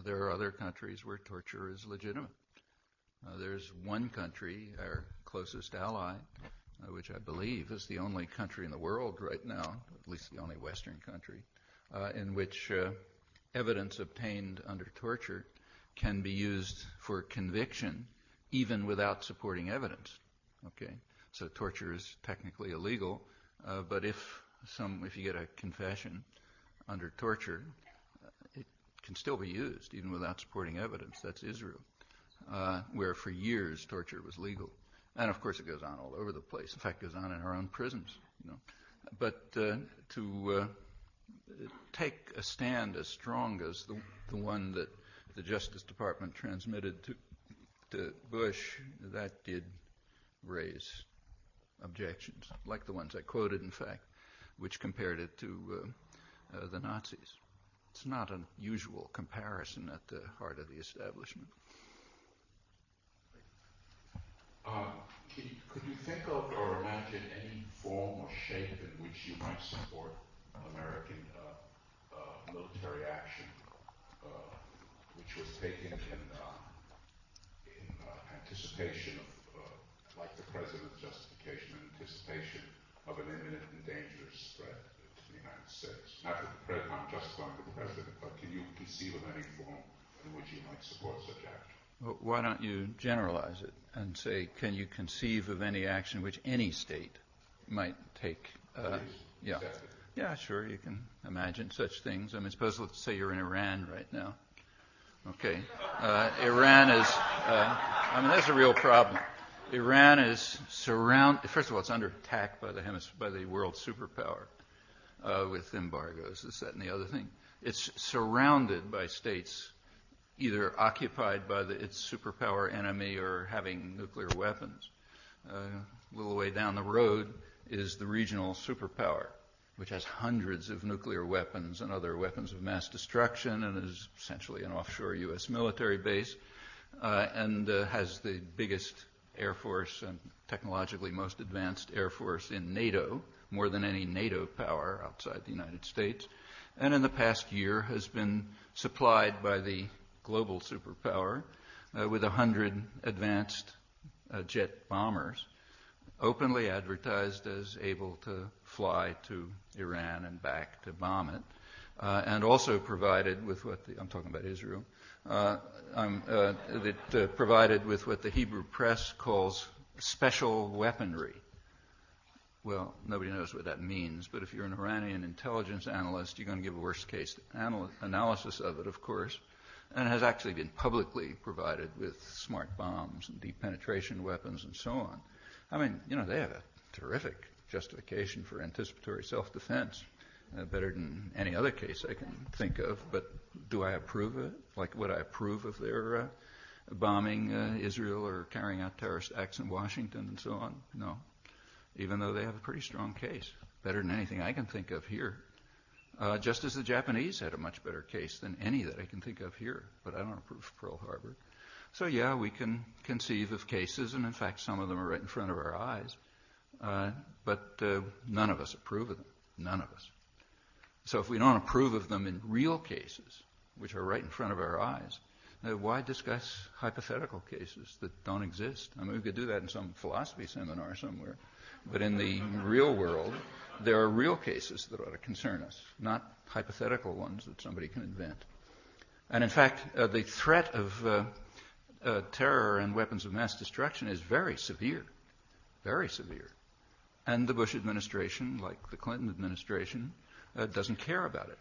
There are other countries where torture is legitimate. There's one country, our closest ally, which I believe is the only country in the world right now, at least the only Western country, in which evidence obtained under torture can be used for conviction even without supporting evidence. Okay, so torture is technically illegal, but if you get a confession under torture, it can still be used even without supporting evidence. That's Israel, where for years torture was legal. And of course it goes on all over the place. In fact, it goes on in our own prisons. But to take a stand as strong as the one that the Justice Department transmitted to Bush, that did raise objections, like the ones I quoted, in fact, which compared it to the Nazis. It's not an usual comparison at the heart of the establishment. Could you think of or imagine any form or shape in which you might support American military action, which was taken in anticipation of, like the President's justification, in anticipation of an imminent and dangerous threat to the United States? Not that the President, I'm justifying the President, but can you conceive of any form in which you might support such action? Well, why don't you generalize it and say, can you conceive of any action which any state might take? Yeah. Yeah, sure, you can imagine such things. I mean, suppose, let's say you're in Iran right now. Okay. Iran is, that's a real problem. Iran is surrounded, first of all, it's under attack by the world superpower with embargoes, this, that, and the other thing. It's surrounded by states either occupied by its superpower enemy or having nuclear weapons. A little way down the road is the regional superpower, which has hundreds of nuclear weapons and other weapons of mass destruction and is essentially an offshore U.S. military base and has the biggest air force and technologically most advanced air force in NATO, more than any NATO power outside the United States, and in the past year has been supplied by the global superpower with 100 advanced jet bombers, openly advertised as able to fly to Iran and back to bomb it, and also provided with I'm talking about Israel, provided with what the Hebrew press calls special weaponry. Well, nobody knows what that means, but if you're an Iranian intelligence analyst, you're going to give a worst-case analysis of it, of course, and has actually been publicly provided with smart bombs and deep penetration weapons and so on. I mean, they have a terrific justification for anticipatory self-defense, better than any other case I can think of, but do I approve of it? Like, would I approve of their bombing Israel or carrying out terrorist acts in Washington and so on? No. Even though they have a pretty strong case, better than anything I can think of here. Just as the Japanese had a much better case than any that I can think of here, but I don't approve of Pearl Harbor. So yeah, we can conceive of cases, and in fact some of them are right in front of our eyes, but none of us approve of them. None of us. So if we don't approve of them in real cases, which are right in front of our eyes, why discuss hypothetical cases that don't exist? I mean, we could do that in some philosophy seminar somewhere. But in the real world, there are real cases that ought to concern us, not hypothetical ones that somebody can invent. And in fact, the threat of terror and weapons of mass destruction is very severe, very severe. And the Bush administration, like the Clinton administration, doesn't care about it.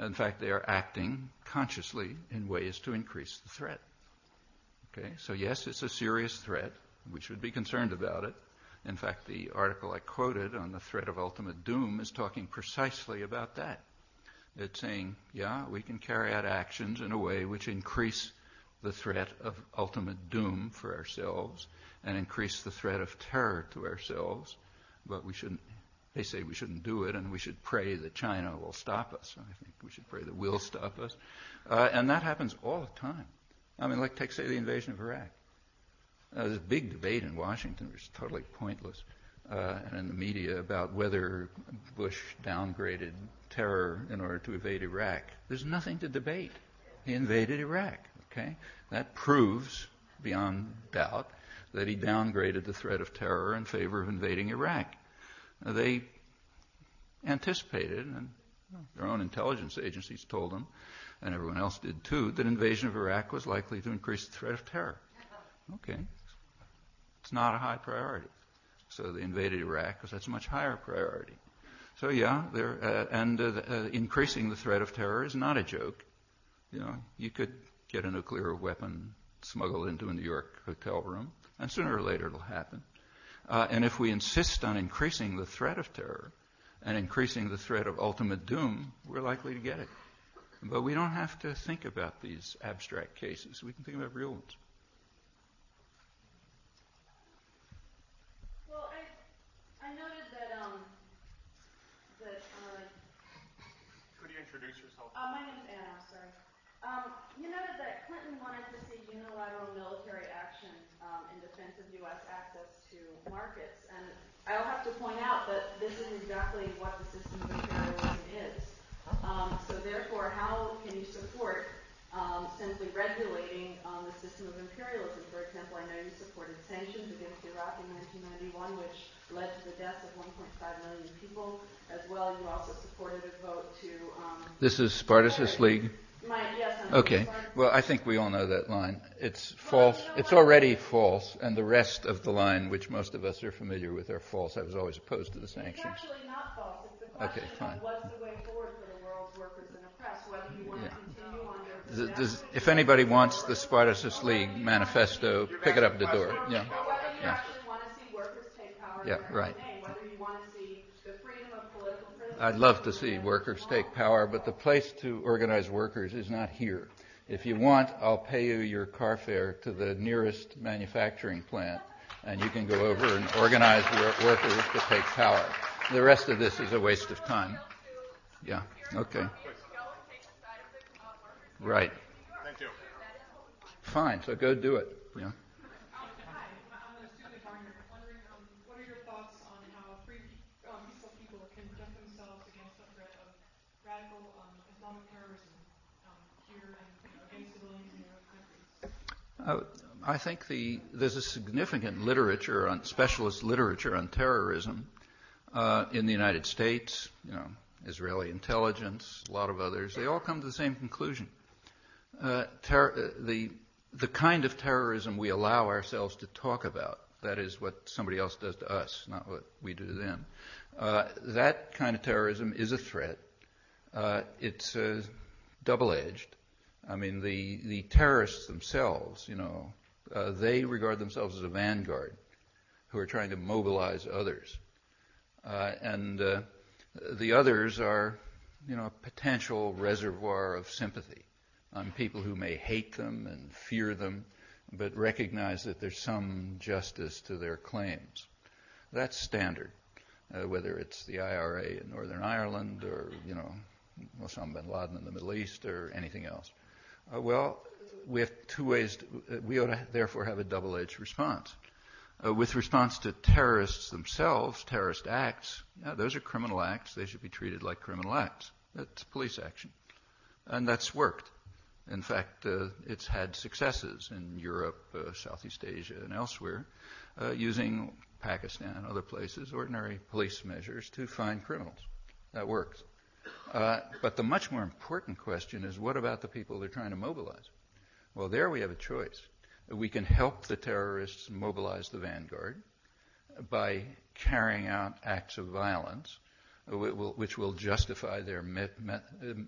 In fact, they are acting consciously in ways to increase the threat. Okay, so yes, it's a serious threat. We should be concerned about it. In fact, the article I quoted on the threat of ultimate doom is talking precisely about that. It's saying, yeah, we can carry out actions in a way which increase the threat of ultimate doom for ourselves and increase the threat of terror to ourselves, but we shouldn't. They say we shouldn't do it, and we should pray that China will stop us. I think we should pray that we'll stop us. And that happens all the time. I mean, like, take, say, the invasion of Iraq. There's a big debate in Washington, which is totally pointless, and in the media about whether Bush downgraded terror in order to invade Iraq. There's nothing to debate. He invaded Iraq, okay? That proves, beyond doubt, that he downgraded the threat of terror in favor of invading Iraq. They anticipated, and their own intelligence agencies told them, and everyone else did too, that invasion of Iraq was likely to increase the threat of terror. Okay. It's not a high priority. So they invaded Iraq because that's a much higher priority. So yeah, increasing the threat of terror is not a joke. You know, you could get a nuclear weapon smuggled into a New York hotel room, and sooner or later it'll happen. And if we insist on increasing the threat of terror and increasing the threat of ultimate doom, we're likely to get it. But we don't have to think about these abstract cases. We can think about real ones. Well, I noted that Could you introduce yourself? My name is Anna, sorry. You noted that Clinton wanted to see unilateral military action in defense of U.S. access to markets. And I'll have to point out that this is exactly what the system of imperialism is. So therefore, how can you support simply regulating the system of imperialism? For example, I know you supported sanctions against Iraq in 1991, which led to the deaths of 1.5 million people. As well, you also supported a vote to... This is Spartacus League? Yes. Okay. Well, I think we all know that line. It's false. It's already false, and the rest of the line, which most of us are familiar with, are false. I was always opposed to the sanctions. It's actually not false. It's the question of what's the way forward for the world's workers and oppressed, whether you want to continue on your... If anybody wants the Spartacus League manifesto, pick it up at the door. Yeah. Whether you actually want to see workers take power in their own name, whether you want to see the freedom of political prisoners... I'd love to see workers take power, but the place to organize workers is not here. If you want, I'll pay you your car fare to the nearest manufacturing plant, and you can go over and organize workers to take power. The rest of this is a waste of time. Yeah, okay. Right. Thank you. Fine, so go do it. Yeah. Hi, I'm a student at Barnard. Wondering, what are your thoughts on how free peaceful people can protect themselves against the threat of radical Islamic terrorism here and against civilians in their own countries? I think there's a significant specialist literature on terrorism in the United States, Israeli intelligence, a lot of others. They all come to the same conclusion. The kind of terrorism we allow ourselves to talk about, that is what somebody else does to us, not what we do to them, that kind of terrorism is a threat. It's double-edged. I mean, the terrorists themselves, they regard themselves as a vanguard who are trying to mobilize others. And the others are, a potential reservoir of sympathy on people who may hate them and fear them, but recognize that there's some justice to their claims. That's standard, whether it's the IRA in Northern Ireland or, Osama bin Laden in the Middle East or anything else. we have two ways. We ought to therefore have a double-edged response. With response to terrorists themselves, terrorist acts, those are criminal acts. They should be treated like criminal acts. That's police action. And that's worked. In fact, it's had successes in Europe, Southeast Asia, and elsewhere, using Pakistan and other places, ordinary police measures to find criminals. That works. But the much more important question is, what about the people they're trying to mobilize? Well, there we have a choice. We can help the terrorists mobilize the vanguard by carrying out acts of violence, which will justify their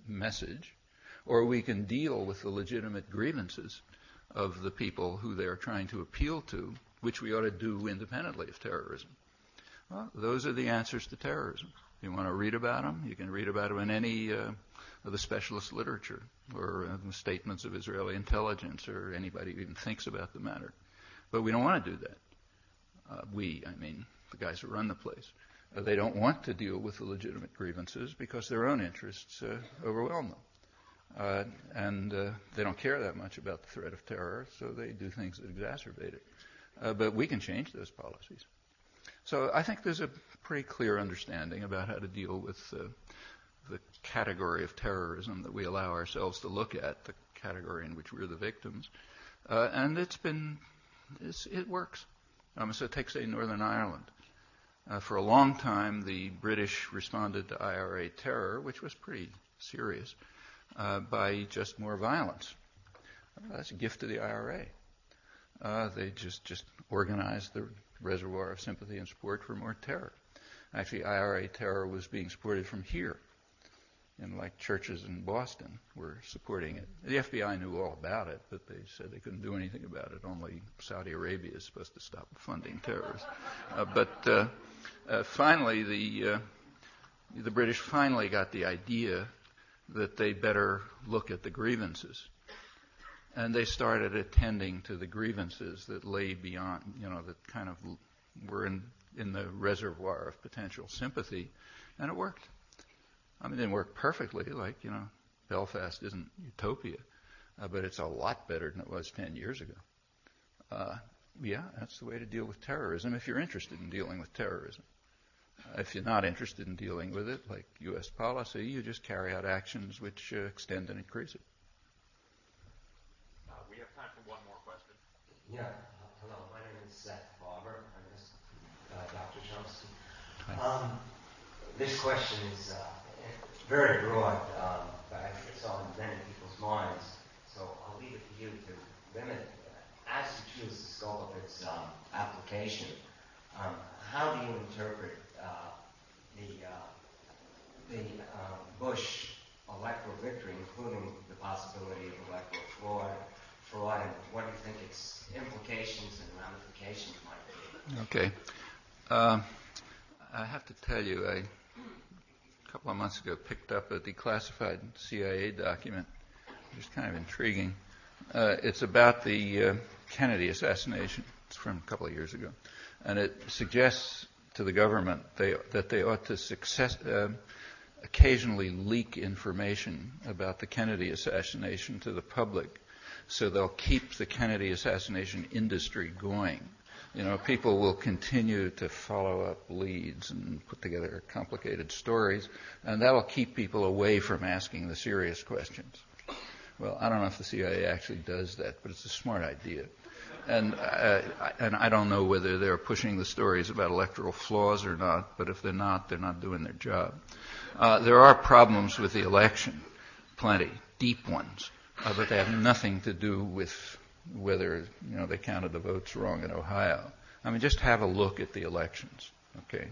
message, or we can deal with the legitimate grievances of the people who they're trying to appeal to, which we ought to do independently of terrorism. Well, those are the answers to terrorism. You want to read about them? You can read about them in any of the specialist literature or the statements of Israeli intelligence or anybody who even thinks about the matter. But we don't want to do that. I mean the guys who run the place. They don't want to deal with the legitimate grievances because their own interests overwhelm them. And they don't care that much about the threat of terror, so they do things that exacerbate it. But we can change those policies. So I think there's a pretty clear understanding about how to deal with the category of terrorism that we allow ourselves to look at, the category in which we're the victims. And it works. So take, say, Northern Ireland. For a long time, the British responded to IRA terror, which was pretty serious, by just more violence. That's a gift to the IRA. They just organized the reservoir of sympathy and support for more terror. Actually, IRA terror was being supported from here, and like churches in Boston were supporting it. The FBI knew all about it, but they said they couldn't do anything about it. Only Saudi Arabia is supposed to stop funding terrorists. But finally, the British finally got the idea that they better look at the grievances. And they started attending to the grievances that lay beyond, that kind of were in the reservoir of potential sympathy, and it worked. I mean, it didn't work perfectly, like, Belfast isn't utopia, but it's a lot better than it was 10 years ago. That's the way to deal with terrorism if you're interested in dealing with terrorism. If you're not interested in dealing with it, like U.S. policy, you just carry out actions which extend and increase it. We have time for one more question. Yeah. Hello. My name is Seth Barber. I'm Dr. Chomsky. This question is very broad, but it's on many people's minds. So I'll leave it to you to limit it. As you choose the scope of its application, how do you interpret the Bush electoral victory, including the possibility of electoral fraud, and what do you think its implications and ramifications might be? Okay. I have to tell you, a couple of months ago picked up a declassified CIA document, which is kind of intriguing. It's about the Kennedy assassination. It's from a couple of years ago. And it suggests to the government that they ought to occasionally leak information about the Kennedy assassination to the public, so they'll keep the Kennedy assassination industry going. People will continue to follow up leads and put together complicated stories, and that'll keep people away from asking the serious questions. Well, I don't know if the CIA actually does that, but it's a smart idea. And I don't know whether they're pushing the stories about electoral flaws or not, but if they're not doing their job. There are problems with the election, plenty, deep ones, but they have nothing to do with whether they counted the votes wrong in Ohio. I mean, just have a look at the elections. Okay,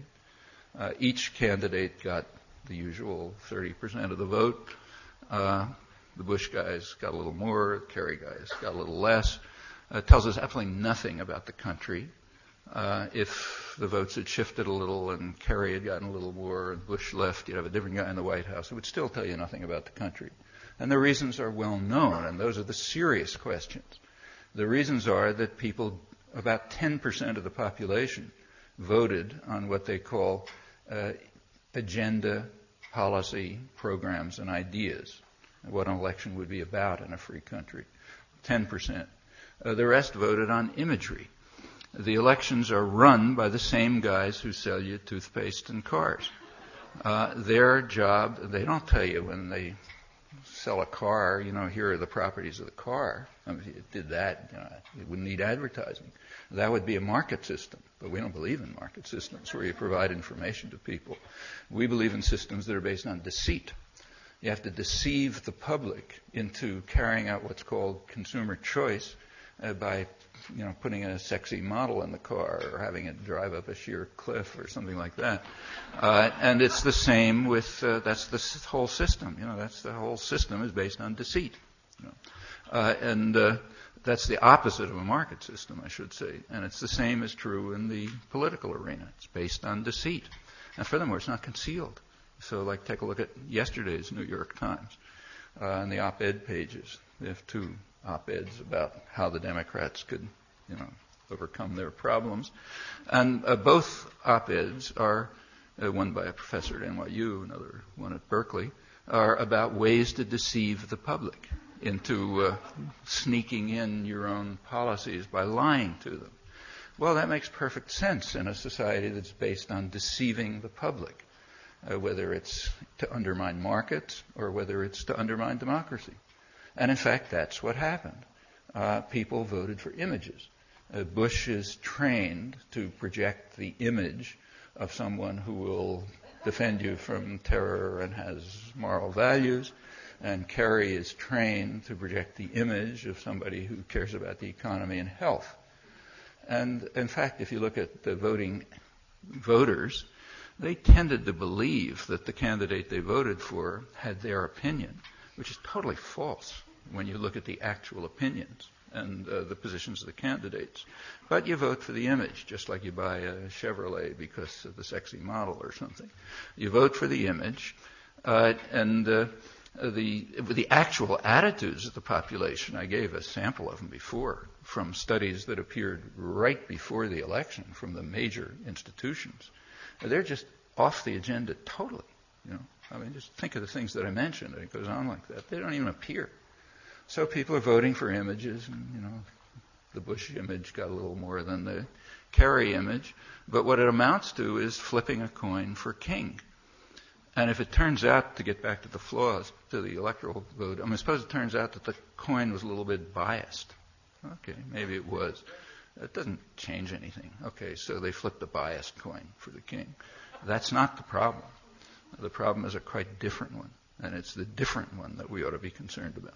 each candidate got the usual 30% of the vote. The Bush guys got a little more. The Kerry guys got a little less. It tells us absolutely nothing about the country. If the votes had shifted a little and Kerry had gotten a little more and Bush left, you'd have a different guy in the White House. It would still tell you nothing about the country. And the reasons are well known, and those are the serious questions. The reasons are that people, about 10% of the population, voted on what they call agenda, policy, programs, and ideas, what an election would be about in a free country. 10%. The rest voted on imagery. The elections are run by the same guys who sell you toothpaste and cars. Their job, they don't tell you when they sell a car, here are the properties of the car. I mean, if you did that, you wouldn't need advertising. That would be a market system, but we don't believe in market systems where you provide information to people. We believe in systems that are based on deceit. You have to deceive the public into carrying out what's called consumer choice by putting a sexy model in the car or having it drive up a sheer cliff or something like that. And it's the same with, that's the whole system. That's the whole system is based on deceit. And that's the opposite of a market system, I should say. And it's the same is true in the political arena. It's based on deceit. And furthermore, it's not concealed. So, take a look at yesterday's New York Times and the op-ed pages. They have two op-eds about how the Democrats could, overcome their problems. And both op-eds are, one by a professor at NYU, another one at Berkeley, are about ways to deceive the public into sneaking in your own policies by lying to them. Well, that makes perfect sense in a society that's based on deceiving the public, whether it's to undermine markets or whether it's to undermine democracy. And in fact, that's what happened. People voted for images. Bush is trained to project the image of someone who will defend you from terror and has moral values. And Kerry is trained to project the image of somebody who cares about the economy and health. And in fact, if you look at the voting voters, they tended to believe that the candidate they voted for had their opinion, which is totally false when you look at the actual opinions and the positions of the candidates. But you vote for the image, just like you buy a Chevrolet because of the sexy model or something. You vote for the image, and the actual attitudes of the population, I gave a sample of them before, from studies that appeared right before the election from the major institutions. They're just off the agenda totally. Just think of the things that I mentioned. It goes on like that. They don't even appear. So people are voting for images, and the Bush image got a little more than the Kerry image. But what it amounts to is flipping a coin for king. And if it turns out, to get back to the flaws, to the electoral vote, suppose it turns out that the coin was a little bit biased. Okay, maybe it was. That doesn't change anything. Okay, so they flipped the biased coin for the king. That's not the problem. The problem is a quite different one, and it's the different one that we ought to be concerned about.